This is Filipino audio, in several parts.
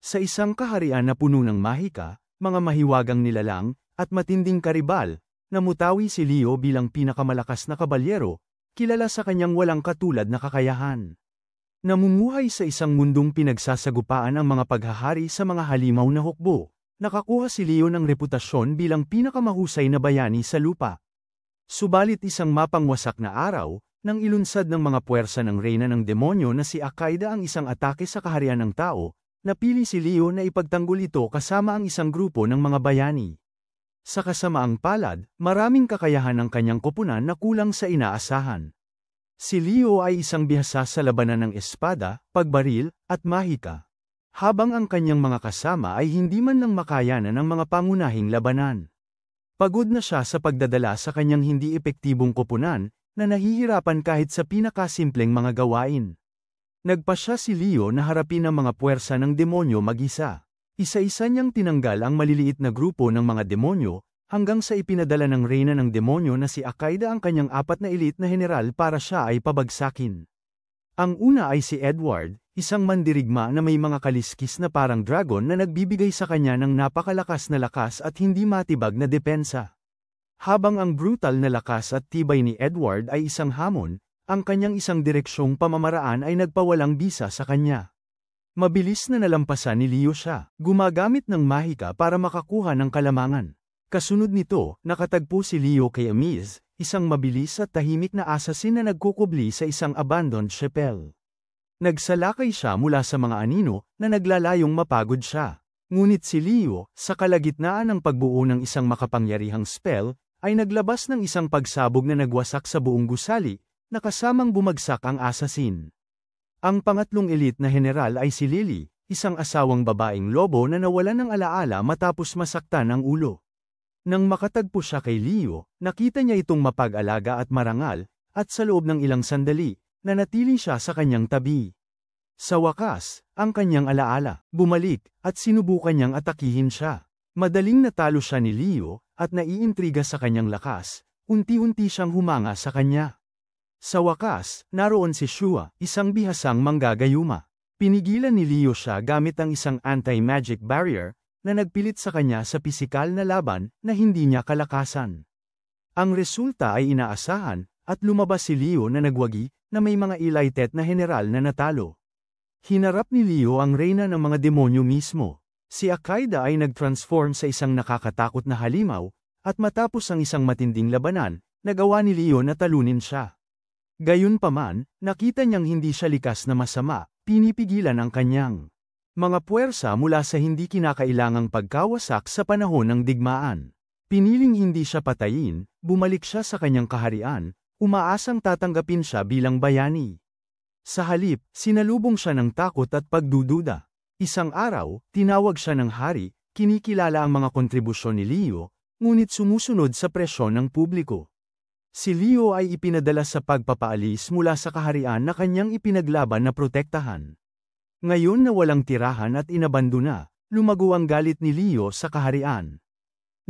Sa isang kaharian na puno ng mahika, mga mahiwagang nilalang, at matinding karibal, namutawi si Leo bilang pinakamalakas na kabalyero, kilala sa kanyang walang katulad na kakayahan. Namumuhay sa isang mundong pinagsasagupaan ang mga paghahari sa mga halimaw na hukbo. Nakakuha si Leo ng reputasyon bilang pinakamahusay na bayani sa lupa. Subalit isang mapangwasak na araw, nang ilunsad ng mga puwersa ng reyna ng demonyo na si Akaida ang isang atake sa kaharian ng tao, napili si Leo na ipagtanggol ito kasama ang isang grupo ng mga bayani. Sa kasamaang palad, maraming kakayahan ng kanyang koponan na kulang sa inaasahan. Si Leo ay isang bihasa sa labanan ng espada, pagbaril, at mahika. Habang ang kanyang mga kasama ay hindi man lang makayanan ng mga pangunahing labanan. Pagod na siya sa pagdadala sa kanyang hindi epektibong koponan, na nahihirapan kahit sa pinakasimpleng mga gawain. Nagpasya si Leo na harapin ang mga puwersa ng demonyo mag-isa. Isa-isa niyang tinanggal ang maliliit na grupo ng mga demonyo, hanggang sa ipinadala ng reyna ng demonyo na si Akaida ang kanyang 4 na elite na general para siya ay pabagsakin. Ang una ay si Edward, isang mandirigma na may mga kaliskis na parang dragon na nagbibigay sa kanya ng napakalakas na lakas at hindi matibag na depensa. Habang ang brutal na lakas at tibay ni Edward ay isang hamon, ang kanyang isang direksyong pamamaraan ay nagpawalang bisa sa kanya. Mabilis na nalampasan ni Leo siya, gumagamit ng mahika para makakuha ng kalamangan. Kasunod nito, nakatagpo si Leo kay Amiz, isang mabilis at tahimik na assassin na nagkukubli sa isang abandoned chapel. Nagsalakay siya mula sa mga anino, na naglalayong mapagod siya. Ngunit si Leo, sa kalagitnaan ng pagbuo ng isang makapangyarihang spell, ay naglabas ng isang pagsabog na nagwasak sa buong gusali, na kasamang bumagsak ang assassin. Ang pangatlong elite na general ay si Lily, isang asawang babaeng lobo na nawalan ng alaala matapos masaktan ang ulo. Nang makatagpo siya kay Leo, nakita niya itong mapag-alaga at marangal, at sa loob ng ilang sandali, nanatili siya sa kanyang tabi. Sa wakas, ang kanyang alaala bumalik, at sinubukan niyang atakihin siya. Madaling natalo siya ni Leo, at naiintriga sa kanyang lakas, unti-unti siyang humanga sa kanya. Sa wakas, naroon si Shua, isang bihasang manggagayuma. Pinigilan ni Leo siya gamit ang isang anti-magic barrier, na nagpilit sa kanya sa pisikal na laban na hindi niya kalakasan. Ang resulta ay inaasahan, at lumabas si Leo na nagwagi, na may mga ilitet na general na natalo. Hinarap ni Leo ang reyna ng mga demonyo mismo. Si Akaida ay nag-transform sa isang nakakatakot na halimaw, at matapos ang isang matinding labanan, nagawa ni Leo na talunin siya. Gayunpaman, nakita niyang hindi siya likas na masama, pinipigilan ang kanyang mga puwersa mula sa hindi kinakailangang pagkawasak sa panahon ng digmaan. Piniling hindi siya patayin, bumalik siya sa kanyang kaharian, umaasang tatanggapin siya bilang bayani. Sa halip, sinalubong siya ng takot at pagdududa. Isang araw, tinawag siya ng hari, kinikilala ang mga kontribusyon ni Leo, ngunit sumusunod sa presyon ng publiko. Si Leo ay ipinadala sa pagpapaalis mula sa kaharian na kanyang ipinaglaban na protektahan. Ngayon na walang tirahan at inabandona, lumago ang galit ni Leo sa kaharian.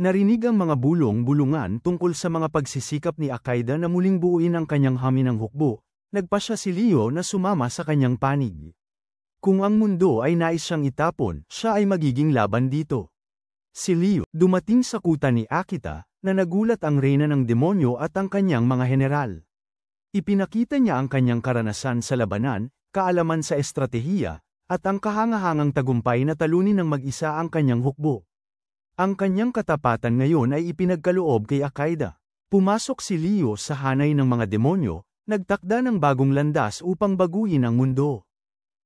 Narinig ang mga bulong-bulungan tungkol sa mga pagsisikap ni Akaida na muling buuin ang kanyang haminang hukbo, nagpasya si Leo na sumama sa kanyang panig. Kung ang mundo ay nais siyang itapon, siya ay magiging laban dito. Si Leo, dumating sa kuta ni Akita, na nagulat ang reyna ng demonyo at ang kanyang mga general. Ipinakita niya ang kanyang karanasan sa labanan, kaalaman sa estratehiya, at ang kahangahangang tagumpay na talunin ng mag-isa ang kanyang hukbo. Ang kanyang katapatan ngayon ay ipinagkaloob kay Akaida. Pumasok si Leo sa hanay ng mga demonyo, nagtakda ng bagong landas upang baguhin ang mundo.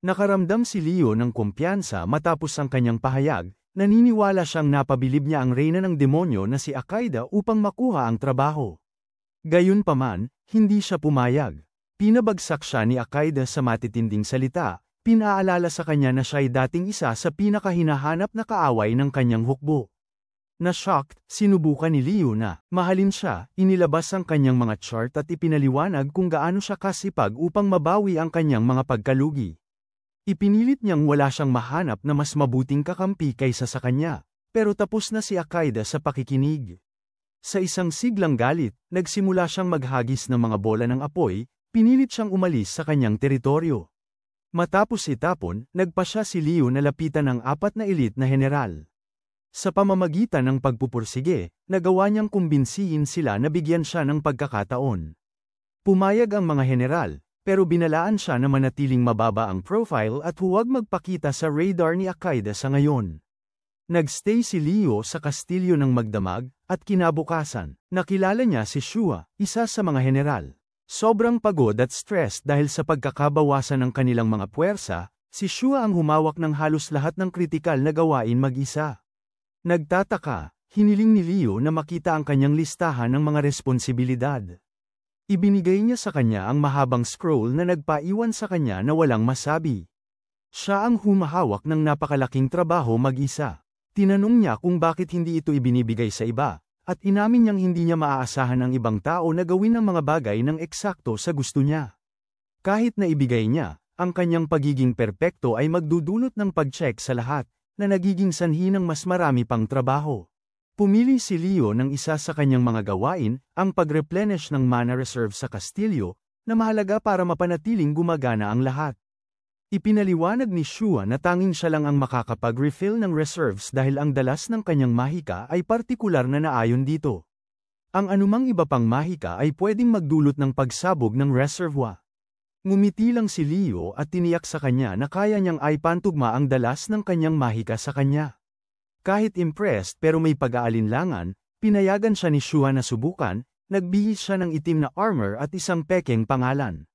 Nakaramdam si Leo ng kumpiyansa matapos ang kanyang pahayag, naniniwala siyang napabilib niya ang reyna ng demonyo na si Akaida upang makuha ang trabaho. Gayunpaman, hindi siya pumayag. Pinabagsak siya ni Akaida sa matitinding salita, pinaalala sa kanya na siya'y dating isa sa pinakahinahanap na kaaway ng kanyang hukbo. Na-shocked, sinubukan ni Leo na mahalin siya, inilabas ang kanyang mga chart at ipinaliwanag kung gaano siya kasipag upang mabawi ang kanyang mga pagkalugi. Ipinilit niyang wala siyang mahanap na mas mabuting kakampi kaysa sa kanya, pero tapos na si Akaida sa pakikinig. Sa isang siglang galit, nagsimula siyang maghagis ng mga bola ng apoy, pinilit siyang umalis sa kanyang teritoryo. Matapos itapon, nagpasya si Leo na lapitan ng 4 na elite na general. Sa pamamagitan ng pagpupursige, nagawa niyang kumbinsihin sila na bigyan siya ng pagkakataon. Pumayag ang mga general, pero binalaan siya na manatiling mababa ang profile at huwag magpakita sa radar ni Al-Qaeda sa ngayon. Nagstay si Leo sa kastilyo ng magdamag, at kinabukasan, nakilala niya si Shua, isa sa mga general. Sobrang pagod at stressed dahil sa pagkakabawasan ng kanilang mga puwersa, si Shua ang humawak ng halos lahat ng kritikal na gawain mag-isa. Nagtataka, hiniling ni Leo na makita ang kanyang listahan ng mga responsibilidad. Ibinigay niya sa kanya ang mahabang scroll na nagpaiwan sa kanya na walang masabi. Siya ang humahawak ng napakalaking trabaho mag-isa. Tinanong niya kung bakit hindi ito ibinibigay sa iba, at inamin niyang hindi niya maaasahan ang ibang tao na gawin ang mga bagay ng eksakto sa gusto niya. Kahit na ibigay niya, ang kanyang pagiging perpekto ay magdudulot ng pag-check sa lahat, na nagiging sanhi ng mas marami pang trabaho. Pumili si Leo ng isa sa kanyang mga gawain, ang pag-replenish ng mana reserve sa kastilyo, na mahalaga para mapanatiling gumagana ang lahat. Ipinaliwanag ni Shua na tanging siya lang ang makakapag-refill ng reserves dahil ang dalas ng kanyang mahika ay partikular na naayon dito. Ang anumang iba pang mahika ay pwedeng magdulot ng pagsabog ng reservoir. Ngumiti lang si Leo at tiniyak sa kanya na kaya niyang aipantugma ang dalas ng kanyang mahika sa kanya. Kahit impressed pero may pag-aalinlangan, pinayagan siya ni Shua na subukan, nagbihis siya ng itim na armor at isang pekeng pangalan.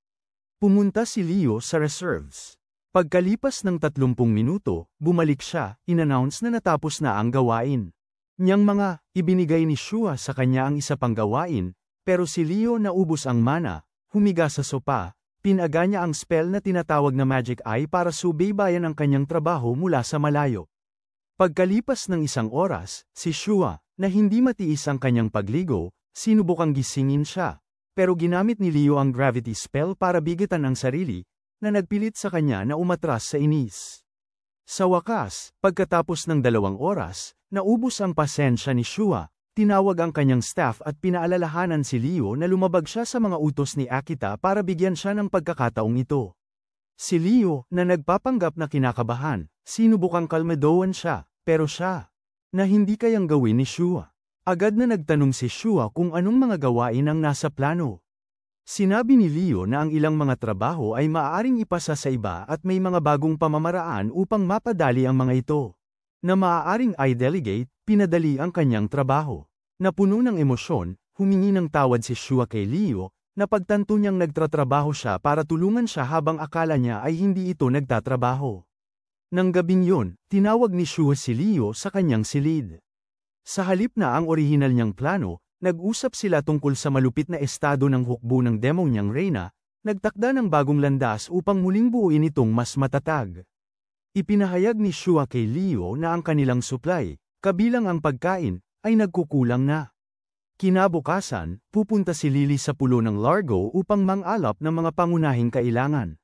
Pumunta si Leo sa reserves. Pagkalipas ng 30 minuto, bumalik siya, in-announce na natapos na ang gawain. Niyang mga, ibinigay ni Shua sa kanya ang isa pang gawain, pero si Leo naubos ang mana, humiga sa sopa, pinaga niya ang spell na tinatawag na Magic Eye para subaybayan ang kanyang trabaho mula sa malayo. Pagkalipas ng 1 oras, si Shua, na hindi matiis ang kanyang pagligo, sinubukang gisingin siya, pero ginamit ni Leo ang gravity spell para bigitan ang sarili, na nagpilit sa kanya na umatras sa inis. Sa wakas, pagkatapos ng 2 oras, naubos ang pasensya ni Shua, tinawag ang kanyang staff at pinaalalahanan si Leo na lumabag siya sa mga utos ni Akita para bigyan siya ng pagkakataong ito. Si Leo, na nagpapanggap na kinakabahan, sinubukang kalmadoan siya, pero siya, na hindi kayang gawin ni Shua. Agad na nagtanong si Shua kung anong mga gawain ang nasa plano. Sinabi ni Leo na ang ilang mga trabaho ay maaaring ipasa sa iba at may mga bagong pamamaraan upang mapadali ang mga ito. Na maaaring i-delegate, pinadali ang kanyang trabaho. Napuno ng emosyon, humingi ng tawad si Shua kay Leo, na pagtanto niyang nagtatrabaho siya para tulungan siya habang akala niya ay hindi ito nagtatrabaho. Nang gabing yun, tinawag ni Shua si Leo sa kanyang silid. Sa halip na ang orihinal niyang plano, nag-usap sila tungkol sa malupit na estado ng hukbo ng demo niyang Reyna, nagtakda ng bagong landas upang muling buuin itong mas matatag. Ipinahayag ni Shua kay Leo na ang kanilang supply, kabilang ang pagkain, ay nagkukulang na. Kinabukasan, pupunta si Lily sa pulo ng Largo upang mang-alap ng mga pangunahing kailangan.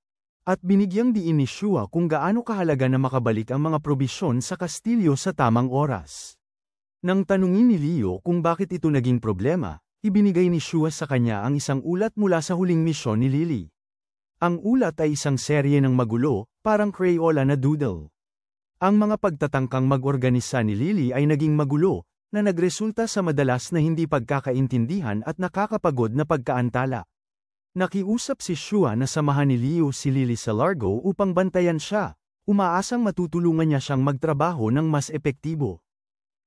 At binigyang diin ni Shua kung gaano kahalaga na makabalik ang mga probisyon sa kastilyo sa tamang oras. Nang tanungin ni Leo kung bakit ito naging problema, ibinigay ni Shua sa kanya ang isang ulat mula sa huling misyon ni Lily. Ang ulat ay isang serye ng magulo, parang Crayola na doodle. Ang mga pagtatangkang mag-organisa ni Lily ay naging magulo, na nagresulta sa madalas na hindi pagkakaintindihan at nakakapagod na pagkaantala. Nakiusap si Shua na samahan ni Leo si Lily sa Largo upang bantayan siya, umaasang matutulungan niya siyang magtrabaho ng mas epektibo.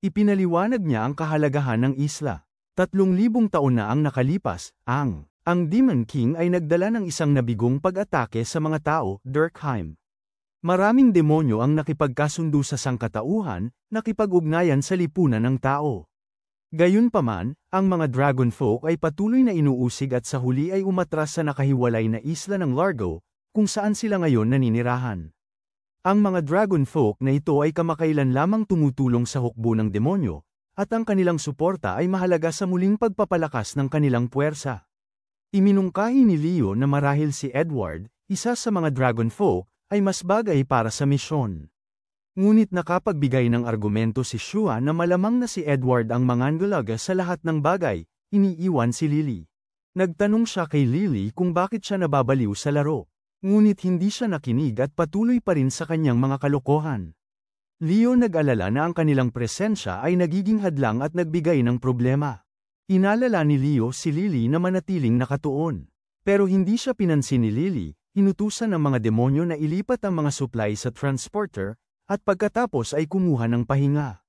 Ipinaliwanag niya ang kahalagahan ng isla. 3,000 taon na ang nakalipas, ang Demon King ay nagdala ng isang nabigong pag-atake sa mga tao, Durkheim. Maraming demonyo ang nakipagkasundo sa sangkatauhan, nakipag-ugnayan sa lipunan ng tao. Gayunpaman, ang mga dragon folk ay patuloy na inuusig at sa huli ay umatras sa nakahiwalay na isla ng Largo, kung saan sila ngayon naninirahan. Ang mga dragon folk na ito ay kamakailan lamang tumutulong sa hukbo ng demonyo, at ang kanilang suporta ay mahalaga sa muling pagpapalakas ng kanilang puwersa. Iminungkahi ni Leo na marahil si Edward, isa sa mga dragon folk, ay mas bagay para sa misyon. Ngunit nakapagbigay ng argumento si Shua na malamang na si Edward ang mangangalaga sa lahat ng bagay, iniiwan si Lily. Nagtanong siya kay Lily kung bakit siya nababaliw sa laro. Ngunit hindi siya nakinig at patuloy pa rin sa kanyang mga kalokohan. Leo nag-alala na ang kanilang presensya ay nagiging hadlang at nagbigay ng problema. Inalala ni Leo si Lily na manatiling nakatuon. Pero hindi siya pinansin ni Lily, inutusan ng mga demonyo na ilipat ang mga supply sa transporter, at pagkatapos ay kumuha ng pahinga.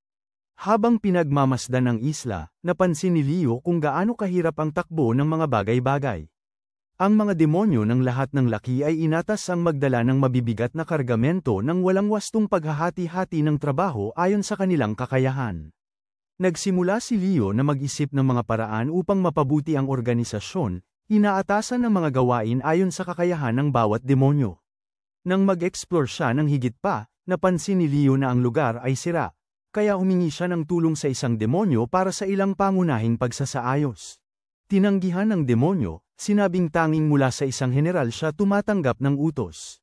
Habang pinagmamasdan ang isla, napansin ni Leo kung gaano kahirap ang takbo ng mga bagay-bagay. Ang mga demonyo ng lahat ng laki ay inatas ang magdala ng mabibigat na kargamento ng walang wastong paghahati-hati ng trabaho ayon sa kanilang kakayahan. Nagsimula si Leo na mag-isip ng mga paraan upang mapabuti ang organisasyon, inaatasan ng mga gawain ayon sa kakayahan ng bawat demonyo. Nang mag-explore siya ng higit pa, napansin ni Leo na ang lugar ay sira, kaya humingi siya ng tulong sa isang demonyo para sa ilang pangunahing pagsasaayos. Tinanggihan ng demonyo, sinabing tanging mula sa isang general siya tumatanggap ng utos.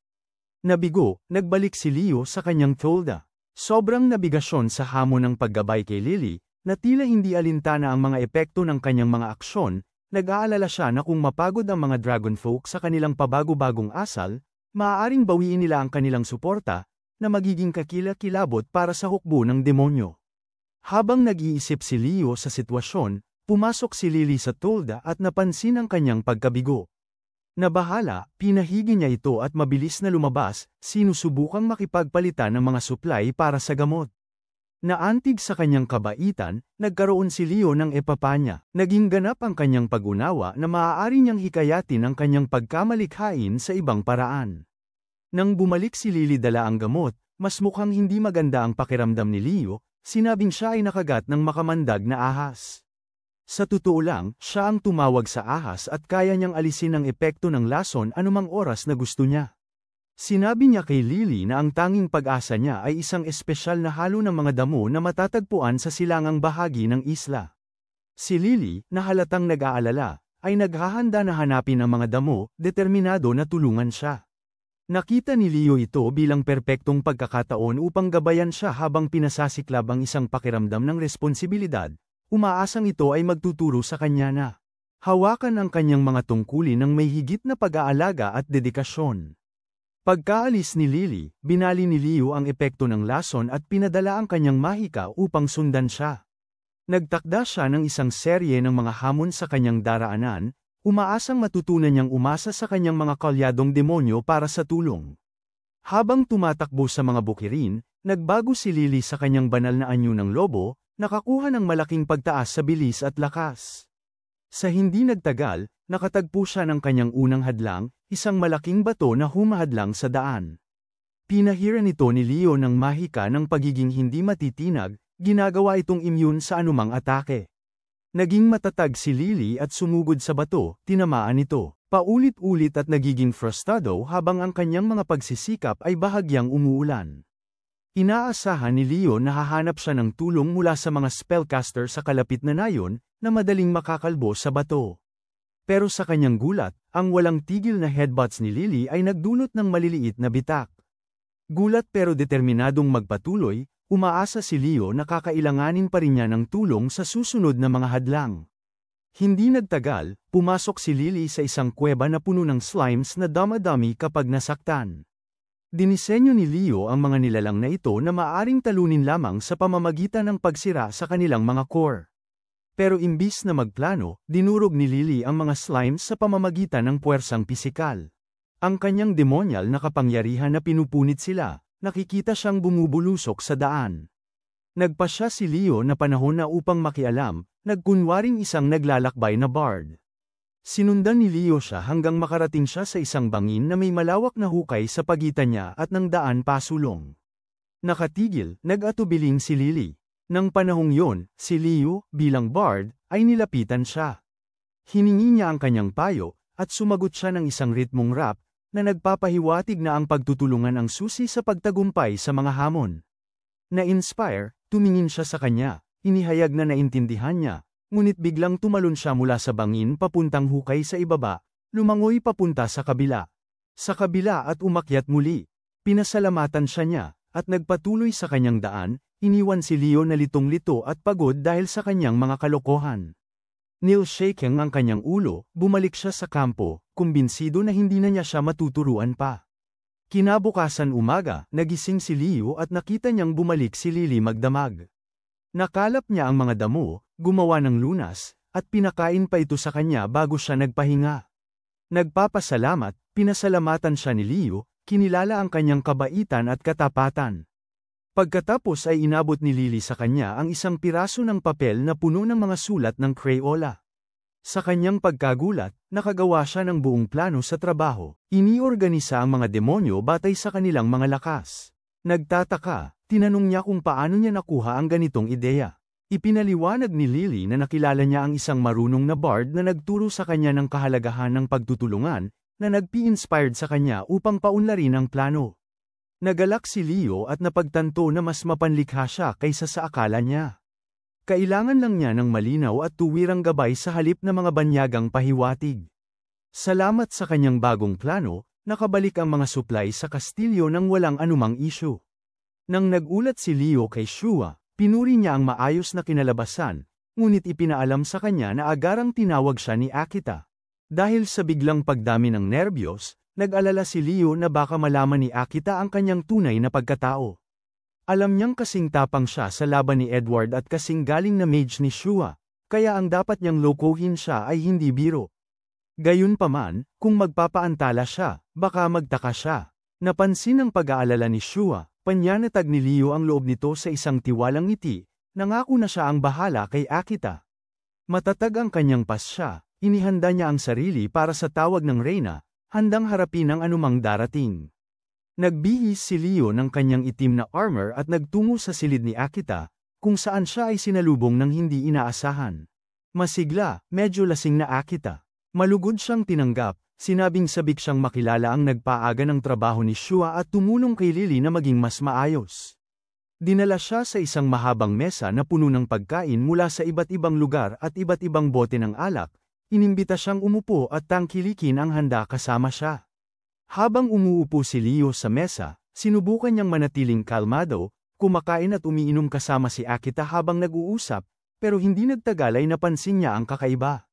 Nabigo, nagbalik si Leo sa kanyang tolda. Sobrang nabigasyon sa hamon ng paggabay kay Lily, na tila hindi alintana ang mga epekto ng kanyang mga aksyon, nag-aalala siya na kung mapagod ang mga dragonfolk sa kanilang pabago-bagong asal, maaaring bawiin nila ang kanilang suporta, na magiging kakila-kilabot para sa hukbo ng demonyo. Habang nag-iisip si Leo sa sitwasyon, pumasok si Lily sa tolda at napansin ang kanyang pagkabigo. Nabahala, pinahigi niya ito at mabilis na lumabas, sinusubukang makipagpalitan ng mga supply para sa gamot. Naantig sa kanyang kabaitan, nagkaroon si Leo ng epapanya. Naging ganap ang kanyang pag-unawa na maaari niyang hikayatin ang kanyang pagkamalikhain sa ibang paraan. Nang bumalik si Lily dala ang gamot, mas mukhang hindi maganda ang pakiramdam ni Leo, sinabing siya ay nakagat ng makamandag na ahas. Sa totoo lang, siya ang tumawag sa ahas at kaya niyang alisin ang epekto ng lason anumang oras na gusto niya. Sinabi niya kay Lily na ang tanging pag-asa niya ay isang espesyal na halo ng mga damo na matatagpuan sa silangang bahagi ng isla. Si Lily, na halatang nag-aalala, ay naghahanda na hanapin ang mga damo, determinado na tulungan siya. Nakita ni Leo ito bilang perpektong pagkakataon upang gabayan siya habang pinasasiklab ang isang pakiramdam ng responsibilidad. Umaasang ito ay magtuturo sa kanya na hawakan ang kanyang mga tungkulin ng may higit na pag-aalaga at dedikasyon. Pagkaalis ni Lily, binali ni Leo ang epekto ng lason at pinadala ang kanyang mahika upang sundan siya. Nagtakda siya ng isang serye ng mga hamon sa kanyang daraanan, umaasang matutunan niyang umasa sa kanyang mga kalyadong demonyo para sa tulong. Habang tumatakbo sa mga bukirin, nagbago si Lily sa kanyang banal na anyo ng lobo, nakakuha ng malaking pagtaas sa bilis at lakas. Sa hindi nagtagal, nakatagpo siya ng kanyang unang hadlang, isang malaking bato na humahadlang sa daan. Pinahiran ito ni Leo ng mahika ng pagiging hindi matitinag, ginagawa itong immune sa anumang atake. Naging matatag si Lily at sumugod sa bato, tinamaan ito. Paulit-ulit at nagiging frustrado habang ang kanyang mga pagsisikap ay bahagyang umuulan. Inaasahan ni Leo na hahanap siya ng tulong mula sa mga spellcaster sa kalapit na nayon, na madaling makakalbo sa bato. Pero sa kanyang gulat, ang walang tigil na headbutts ni Lily ay nagdulot ng maliliit na bitak. Gulat pero determinadong magpatuloy, umaasa si Leo na kakailanganin pa rin niya ng tulong sa susunod na mga hadlang. Hindi nagtagal, pumasok si Lily sa isang kuweba na puno ng slimes na damadami kapag nasaktan. Dinisenyo ni Leo ang mga nilalang na ito na maaaring talunin lamang sa pamamagitan ng pagsira sa kanilang mga core. Pero imbis na magplano, dinurog ni Lily ang mga slimes sa pamamagitan ng puwersang pisikal. Ang kanyang demonyal na kapangyarihan na pinupunit sila, nakikita siyang bumubulusok sa daan. Nagpasya si Leo na panahon na upang makialam, nagkunwaring isang naglalakbay na bard. Sinundan ni Leo siya hanggang makarating siya sa isang bangin na may malawak na hukay sa pagitan niya at ng daan pasulong. Nakatigil, nag-atubiling si Lily. Nang panahong yon, si Leo, bilang bard, ay nilapitan siya. Hiningi niya ang kanyang payo, at sumagot siya ng isang ritmong rap, na nagpapahiwatig na ang pagtutulungan ang susi sa pagtagumpay sa mga hamon. Na-inspire, tumingin siya sa kanya, inihayag na naintindihan niya. Ngunit biglang tumalon siya mula sa bangin papuntang hukay sa ibaba, lumangoy papunta sa kabila. Sa kabila at umakyat muli. Pinasalamatan siya niya, at nagpatuloy sa kanyang daan, iniwan si Leo na litong-lito at pagod dahil sa kanyang mga kalokohan. Nil-shaking ang kanyang ulo, bumalik siya sa kampo, kumbinsido na hindi na niya siya matuturuan pa. Kinabukasan umaga, nagising si Leo at nakita niyang bumalik si Lily magdamag. Nakalap niya ang mga damo, gumawa ng lunas, at pinakain pa ito sa kanya bago siya nagpahinga. Nagpapasalamat, pinasalamatan siya ni Leo, kinilala ang kanyang kabaitan at katapatan. Pagkatapos ay inabot ni Lily sa kanya ang isang piraso ng papel na puno ng mga sulat ng Crayola. Sa kanyang pagkagulat, nakagawa siya ng buong plano sa trabaho. Iniorganisa ang mga demonyo batay sa kanilang mga lakas. Nagtataka, tinanong niya kung paano niya nakuha ang ganitong ideya. Ipinaliwanag ni Lily na nakilala niya ang isang marunong na bard na nagturo sa kanya ng kahalagahan ng pagtutulungan, na nagpi-inspired sa kanya upang paunlarin ang plano. Nagalak si Leo at napagtanto na mas mapanlikha siya kaysa sa akala niya. Kailangan lang niya ng malinaw at tuwirang gabay sa halip na mga banyagang pahiwatig. Salamat sa kanyang bagong plano, nakabalik ang mga supply sa kastilyo nang walang anumang issue. Nang nagulat si Leo kay Shua, pinuri niya ang maayos na kinalabasan, ngunit ipinaalam sa kanya na agarang tinawag siya ni Akita. Dahil sa biglang pagdami ng nerbiyos, nag-alala si Leo na baka malaman ni Akita ang kanyang tunay na pagkatao. Alam niyang kasing tapang siya sa laban ni Edward at kasing galing na mage ni Shua, kaya ang dapat niyang lokohin siya ay hindi biro. Gayunpaman, kung magpapaantala siya, baka magtaka siya. Napansin ang pag-aalala ni Shua, panyanatag ni Leo ang loob nito sa isang tiwalang ngiti, nangako na siya ang bahala kay Akita. Matatag ang kanyang pasya, inihanda niya ang sarili para sa tawag ng Reyna, handang harapin ang anumang darating. Nagbihis si Leo ng kanyang itim na armor at nagtungo sa silid ni Akita, kung saan siya ay sinalubong ng hindi inaasahan. Masigla, medyo lasing na Akita. Malugod siyang tinanggap, sinabing sabik siyang makilala ang nagpaaga ng trabaho ni Shua at tumulong kay Lily na maging mas maayos. Dinala siya sa isang mahabang mesa na puno ng pagkain mula sa iba't ibang lugar at iba't ibang bote ng alak. Inimbita siyang umupo at tangkilikin ang handa kasama siya. Habang umuupo si Leo sa mesa, sinubukan niyang manatiling kalmado, kumakain at umiinom kasama si Akita habang nag-uusap, pero hindi nagtagal ay napansin niya ang kakaiba.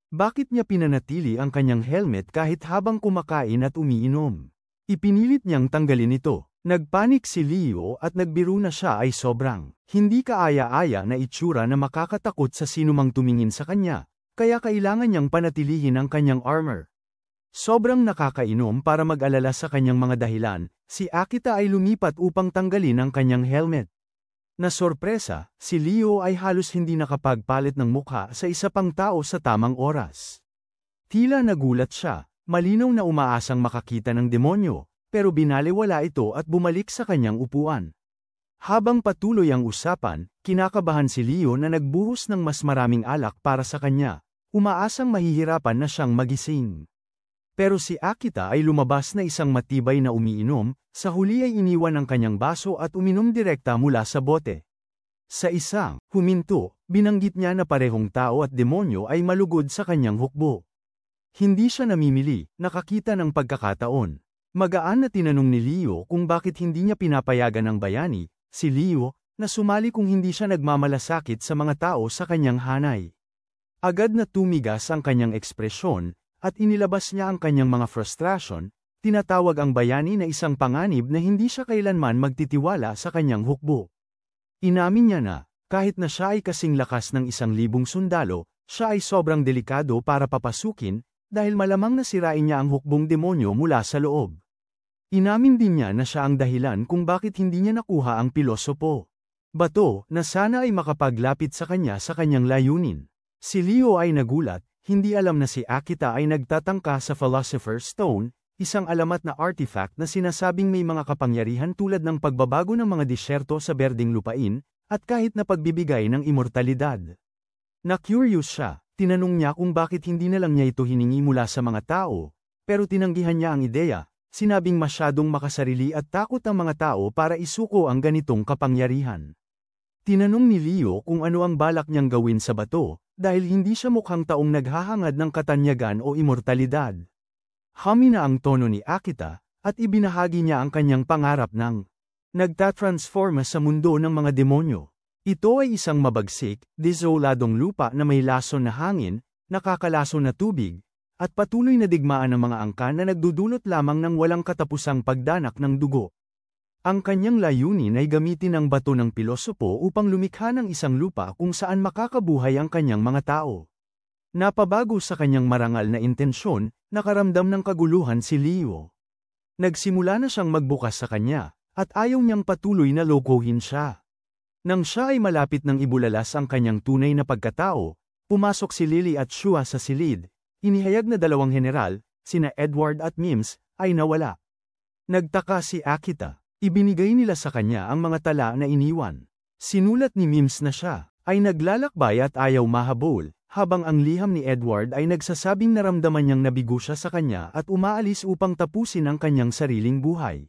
Bakit niya pinanatili ang kanyang helmet kahit habang kumakain at umiinom? Ipinilit niyang tanggalin ito. Nagpanik si Leo at nagbiro na siya ay sobrang hindi kaaya-aya na itsura na makakatakot sa sinumang tumingin sa kanya. Kaya kailangan niyang panatilihin ang kanyang armor. Sobrang nakakainom para mag-alala sa kanyang mga dahilan, si Akita ay lumipat upang tanggalin ang kanyang helmet. Nasorpresa, si Leo ay halos hindi nakapagpalit ng mukha sa isa pang tao sa tamang oras. Tila nagulat siya, malinaw na umaasang makakita ng demonyo, pero binaliwala ito at bumalik sa kanyang upuan. Habang patuloy ang usapan, kinakabahan si Leo na nagbuhos ng mas maraming alak para sa kanya, umaasang mahihirapan na siyang magising. Pero si Akita ay lumabas na isang matibay na umiinom, sa huli ay iniwan ang kanyang baso at uminom direkta mula sa bote. Sa isang huminto, binanggit niya na parehong tao at demonyo ay malugod sa kanyang hukbo. Hindi siya namimili, nakakita ng pagkakataon. Magaan na tinanong ni Leo kung bakit hindi niya pinapayagan ang bayani, si Leo, na sumali kung hindi siya nagmamalasakit sa mga tao sa kanyang hanay. Agad na tumigas ang kanyang ekspresyon, at inilabas niya ang kanyang mga frustrasyon, tinatawag ang bayani na isang panganib na hindi siya kailanman magtitiwala sa kanyang hukbo. Inamin niya na, kahit na siya ay kasing lakas ng 1,000 sundalo, siya ay sobrang delikado para papasukin, dahil malamang nasirain niya ang hukbong demonyo mula sa loob. Inamin din niya na siya ang dahilan kung bakit hindi niya nakuha ang pilosopo. Bato, na sana ay makapaglapit sa kanya sa kanyang layunin. Si Leo ay nagulat, hindi alam na si Akita ay nagtatangka sa Philosopher's Stone, isang alamat na artifact na sinasabing may mga kapangyarihan tulad ng pagbabago ng mga disyerto sa berdeng lupain, at kahit na pagbibigay ng immortalidad. Na-curious siya, tinanong niya kung bakit hindi na lang niya ito hiningi mula sa mga tao, pero tinanggihan niya ang ideya. Sinabing masyadong makasarili at takot ang mga tao para isuko ang ganitong kapangyarihan. Tinanong ni Leo kung ano ang balak niyang gawin sa bato, dahil hindi siya mukhang taong naghahangad ng katanyagan o immortalidad. Humina ang tono ni Akita, at ibinahagi niya ang kanyang pangarap ng nagtatransforma sa mundo ng mga demonyo. Ito ay isang mabagsik, desoladong lupa na may lason na hangin, nakakalason na tubig, at patuloy na digmaan ng mga angkan na nagdudulot lamang ng walang katapusang pagdanak ng dugo. Ang kanyang layunin ay gamitin ang bato ng pilosopo upang lumikha ng isang lupa kung saan makakabuhay ang kanyang mga tao. Napabago sa kanyang marangal na intensyon, nakaramdam ng kaguluhan si Leo. Nagsimula na siyang magbukas sa kanya, at ayaw niyang patuloy na lokohin siya. Nang siya ay malapit ng ibulalas ang kanyang tunay na pagkatao, pumasok si Lily at Shua sa silid. Inihayag na dalawang general, sina Edward at Mims, ay nawala. Nagtaka si Akita. Ibinigay nila sa kanya ang mga tala na iniwan. Sinulat ni Mims na siya ay naglalakbay at ayaw mahabol, habang ang liham ni Edward ay nagsasabing naramdaman niyang nabigo siya sa kanya at umaalis upang tapusin ang kanyang sariling buhay.